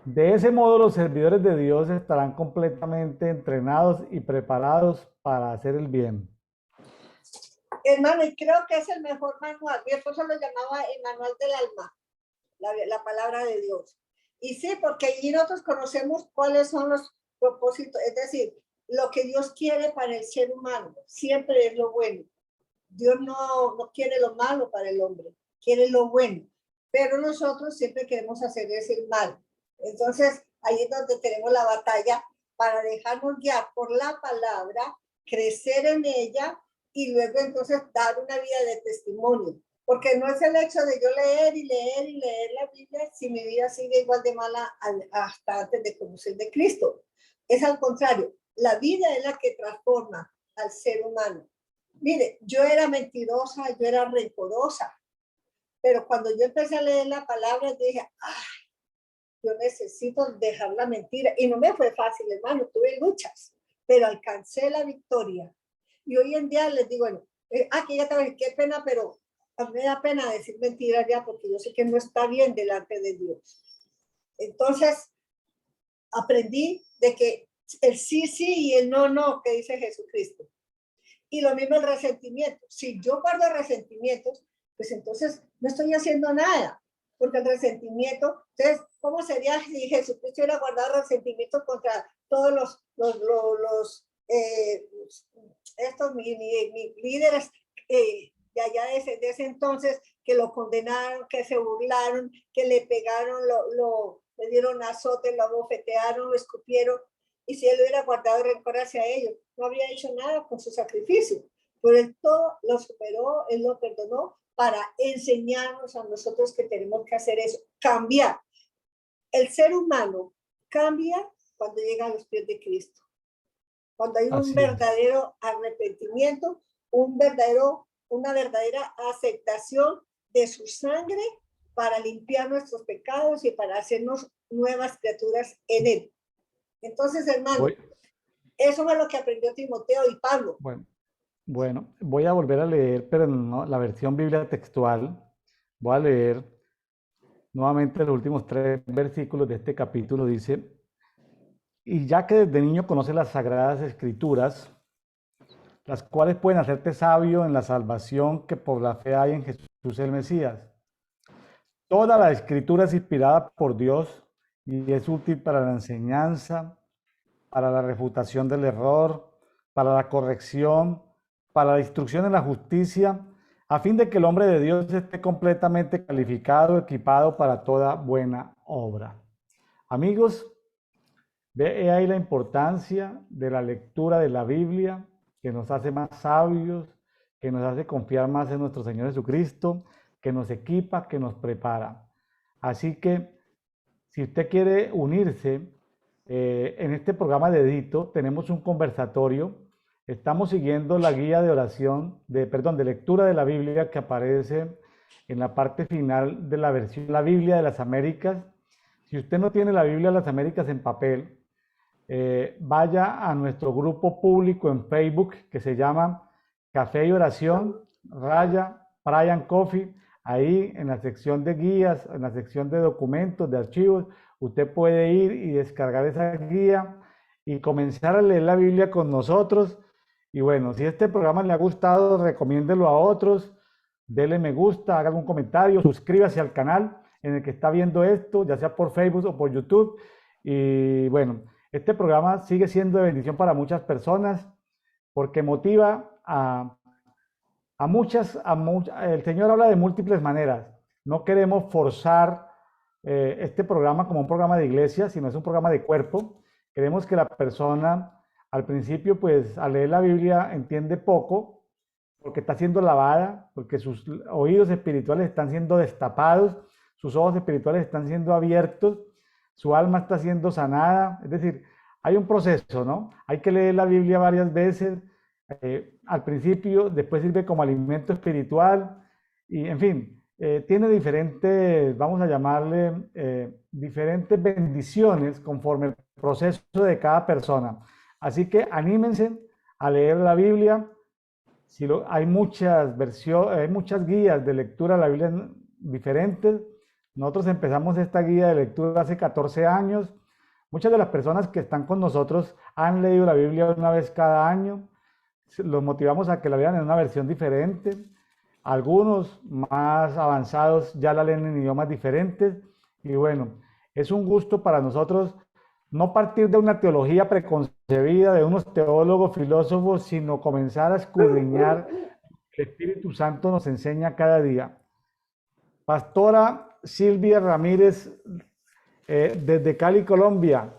De ese modo, los servidores de Dios estarán completamente entrenados y preparados para hacer el bien. Hermano, y creo que es el mejor manual. Mi esposo lo llamaba el manual del alma, la palabra de Dios. Y sí, porque allí nosotros conocemos cuáles son los propósitos, es decir, lo que Dios quiere para el ser humano, siempre es lo bueno. Dios no quiere lo malo para el hombre, quiere lo bueno. Pero nosotros siempre queremos hacer ese mal. Entonces, ahí es donde tenemos la batalla para dejarnos guiar por la palabra, crecer en ella y luego entonces dar una vida de testimonio. Porque no es el hecho de yo leer y leer y leer la Biblia si mi vida sigue igual de mala hasta antes de conocer de Cristo. Es al contrario, la vida es la que transforma al ser humano. Mire, yo era mentirosa, yo era rencorosa, pero cuando yo empecé a leer la palabra, dije, ay, yo necesito dejar la mentira. Y no me fue fácil, hermano, tuve luchas, pero alcancé la victoria. Y hoy en día les digo, bueno, aquí ya sabes, qué pena, pero a mí me da pena decir mentiras ya, porque yo sé que no está bien delante de Dios. Entonces, aprendí de que el sí, sí y el no, no, que dice Jesucristo. Y lo mismo el resentimiento. Si yo guardo resentimientos, pues entonces no estoy haciendo nada. Porque el resentimiento, entonces, ¿cómo sería si Jesucristo hubiera guardado resentimiento contra todos estos mis líderes de allá de ese entonces que lo condenaron, que se burlaron, que le pegaron, le dieron azote, lo abofetearon, lo escupieron? Y si él hubiera guardado rencor hacia ellos, no habría hecho nada con su sacrificio. Pero él todo lo superó, él lo perdonó para enseñarnos a nosotros que tenemos que hacer eso, cambiar. El ser humano cambia cuando llega a los pies de Cristo. Cuando hay un Así es. verdadero arrepentimiento, un verdadero una verdadera aceptación de su sangre para limpiar nuestros pecados y para hacernos nuevas criaturas en él. Entonces, hermano, eso fue lo que aprendió Timoteo y Pablo. Bueno, voy a volver a leer, pero no, la versión Biblia textual. Voy a leer nuevamente los últimos 3 versículos de este capítulo. Dice, y ya que desde niño conoces las sagradas escrituras, las cuales pueden hacerte sabio en la salvación que por la fe hay en Jesús el Mesías. Toda la escritura es inspirada por Dios y es útil para la enseñanza, para la refutación del error, para la corrección, para la instrucción en la justicia, a fin de que el hombre de Dios esté completamente calificado, equipado para toda buena obra. Amigos, ve ahí la importancia de la lectura de la Biblia, que nos hace más sabios, que nos hace confiar más en nuestro Señor Jesucristo, que nos equipa, que nos prepara. Así que, si usted quiere unirse en este programa de Edito, tenemos un conversatorio. Estamos siguiendo la guía de oración, de lectura de la Biblia que aparece en la parte final de la versión, la Biblia de las Américas. Si usted no tiene la Biblia de las Américas en papel, vaya a nuestro grupo público en Facebook que se llama Café y Oración, Brian Coffee. Ahí en la sección de guías, en la sección de documentos, de archivos, usted puede ir y descargar esa guía y comenzar a leer la Biblia con nosotros. Y bueno, si este programa le ha gustado, recomiéndelo a otros, dele me gusta, haga un comentario, suscríbase al canal en el que está viendo esto, ya sea por Facebook o por YouTube. Y bueno, este programa sigue siendo de bendición para muchas personas porque motiva el Señor habla de múltiples maneras. No queremos forzar este programa como un programa de iglesia, sino es un programa de cuerpo. Queremos que la persona al principio, pues al leer la Biblia entiende poco, porque está siendo lavada, porque sus oídos espirituales están siendo destapados, sus ojos espirituales están siendo abiertos, su alma está siendo sanada. Es decir, hay un proceso, ¿no? Hay que leer la Biblia varias veces. Al principio, después sirve como alimento espiritual y en fin, tiene diferentes, vamos a llamarle, diferentes bendiciones conforme el proceso de cada persona. Así que anímense a leer la Biblia. Hay muchas versiones, hay muchas guías de lectura de la Biblia diferentes. Nosotros empezamos esta guía de lectura hace 14 años. Muchas de las personas que están con nosotros han leído la Biblia una vez cada año. Los motivamos a que la vean en una versión diferente. Algunos más avanzados ya la leen en idiomas diferentes. Y bueno, es un gusto para nosotros no partir de una teología preconcebida de unos teólogos, filósofos, sino comenzar a escudriñar que el Espíritu Santo nos enseña cada día. Pastora Silvia Ramírez, desde Cali, Colombia,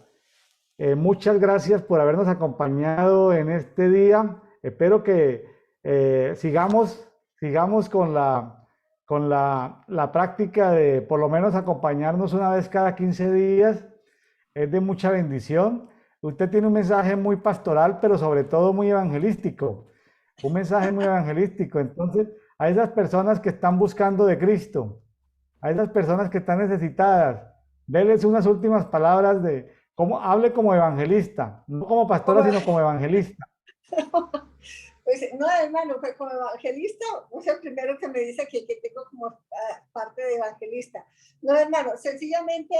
muchas gracias por habernos acompañado en este día. Espero que sigamos con la práctica de por lo menos acompañarnos una vez cada 15 días. Es de mucha bendición. Usted tiene un mensaje muy pastoral, pero sobre todo muy evangelístico. Un mensaje muy evangelístico. Entonces, a esas personas que están buscando de Cristo, a esas personas que están necesitadas, déles unas últimas palabras de cómo hable como evangelista, no como pastora, sino como evangelista. Pues no, hermano, pues como evangelista, es el primero que me dice que tengo como parte de evangelista. No, hermano, sencillamente,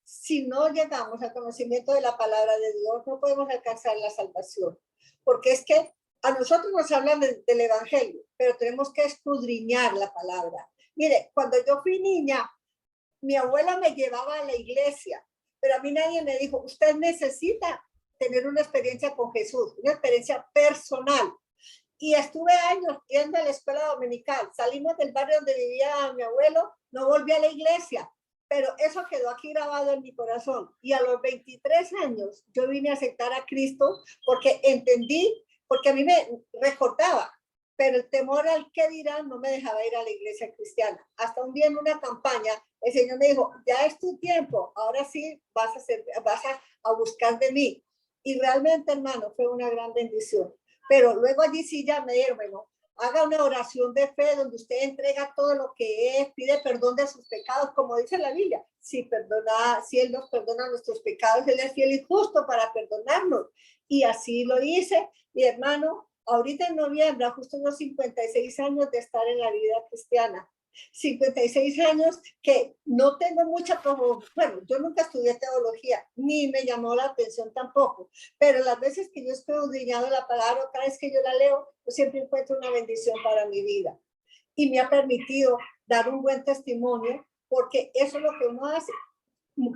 si no llegamos al conocimiento de la palabra de Dios, no podemos alcanzar la salvación. Porque es que a nosotros nos hablan del evangelio, pero tenemos que escudriñar la palabra. Mire, cuando yo fui niña, mi abuela me llevaba a la iglesia, pero a mí nadie me dijo, usted necesita tener una experiencia con Jesús, una experiencia personal. Y estuve años yendo a la escuela dominical. Salimos del barrio donde vivía mi abuelo, no volví a la iglesia, pero eso quedó aquí grabado en mi corazón. Y a los 23 años yo vine a aceptar a Cristo porque entendí, porque a mí me recordaba, pero el temor al qué dirán no me dejaba ir a la iglesia cristiana. Hasta un día en una campaña, el Señor me dijo, ya es tu tiempo, ahora sí vas a buscar de mí. Y realmente, hermano, fue una gran bendición. Pero luego allí sí ya me dieron, bueno, haga una oración de fe donde usted entrega todo lo que es, pide perdón de sus pecados, como dice la Biblia. Si Él nos perdona nuestros pecados, Él es fiel y justo para perdonarnos. Y así lo hice. Y hermano, ahorita en noviembre, justo unos 56 años de estar en la vida cristiana. 56 años que no tengo mucha como, bueno, yo nunca estudié teología, ni me llamó la atención tampoco, pero las veces que yo estoy escudriñando la palabra, cada vez que yo la leo, yo siempre encuentro una bendición para mi vida. Y me ha permitido dar un buen testimonio, porque eso es lo que uno hace,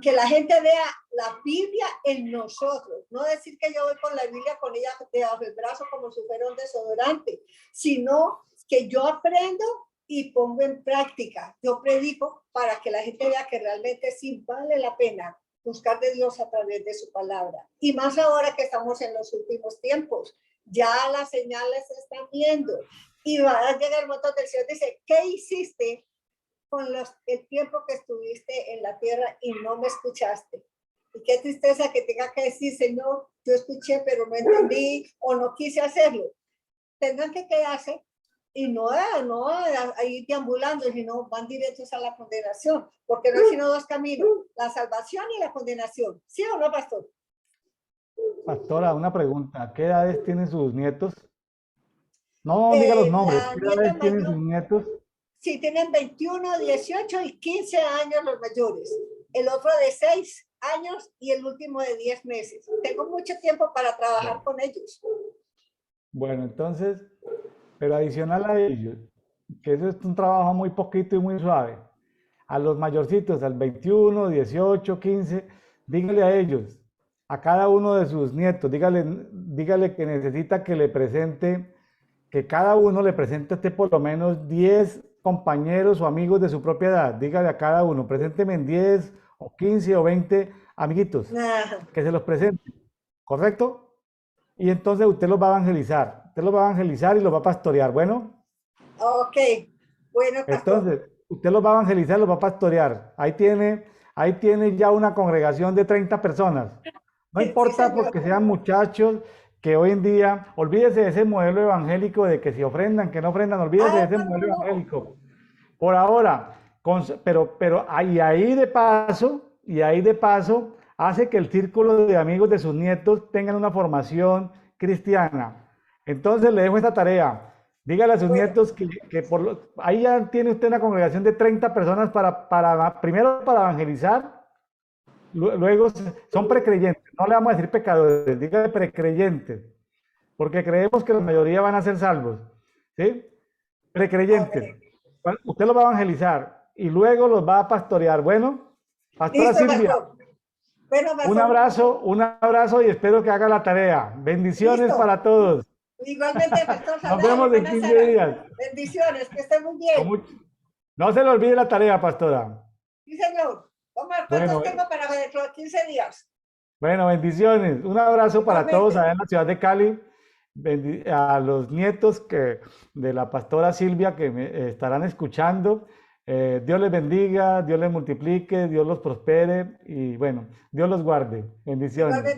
que la gente vea la Biblia en nosotros, no decir que yo voy con la Biblia con ella debajo del brazo como si fuera un desodorante, sino que yo aprendo y pongo en práctica. Yo predico para que la gente vea que realmente sí vale la pena buscar de Dios a través de su palabra. Y más ahora que estamos en los últimos tiempos, ya las señales se están viendo. Y va a llegar el momento del Señor, dice, ¿qué hiciste con el tiempo que estuviste en la tierra y no me escuchaste? Y qué tristeza que tenga que decir, Señor, yo escuché, pero no entendí o no quise hacerlo. Tendrán que quedarse y no ahí deambulando, sino van directos a la condenación, porque no hay sino dos caminos, la salvación y la condenación. ¿Sí o no, pastor? Pastora, una pregunta. ¿Qué edades tienen sus nietos? No diga los nombres. ¿Qué edades tienen sus nietos? Sí, tienen 21, 18 y 15 años los mayores. El otro de 6 años y el último de 10 meses. Tengo mucho tiempo para trabajar con ellos. Bueno, entonces, pero adicional a ellos, que eso es un trabajo muy poquito y muy suave, a los mayorcitos, al 21, 18, 15, dígale a ellos, a cada uno de sus nietos, dígale que necesita que le presente, que cada uno le presente a usted por lo menos 10 compañeros o amigos de su propia edad. Dígale a cada uno, presénteme en 10 o 15 o 20 amiguitos, que se los presente, ¿correcto? Y entonces usted los va a evangelizar. Usted los va a evangelizar y los va a pastorear. Bueno. Ok. Bueno, pastor. Entonces, usted los va a evangelizar, los va a pastorear. Ahí tiene ya una congregación de 30 personas. No importa porque sean muchachos que hoy en día, olvídese de ese modelo evangélico de que si ofrendan, que no ofrendan, olvídese de ese modelo evangélico. Por ahora, pero ahí de paso, hace que el círculo de amigos de sus nietos tengan una formación cristiana. Entonces le dejo esta tarea. Dígale a sus nietos que ahí ya tiene usted una congregación de 30 personas primero para evangelizar, luego son precreyentes, no le vamos a decir pecadores, dígale precreyentes, porque creemos que la mayoría van a ser salvos, ¿sí? Precreyentes. Usted los va a evangelizar y luego los va a pastorear. Bueno, Pastora Silvia, bueno, un abrazo y espero que haga la tarea. Bendiciones para todos. Igualmente, pastor. Nos vemos en 15 días. Bendiciones, que estén muy bien. No se le olvide la tarea, pastora. Sí, señor. Vamos a ver cuántos tengo para dentro de 15 días. Bueno, bendiciones. Un abrazo para todos allá en la ciudad de Cali. A los nietos de la pastora Silvia que me estarán escuchando. Dios les bendiga, Dios les multiplique, Dios los prospere y bueno, Dios los guarde. Bendiciones.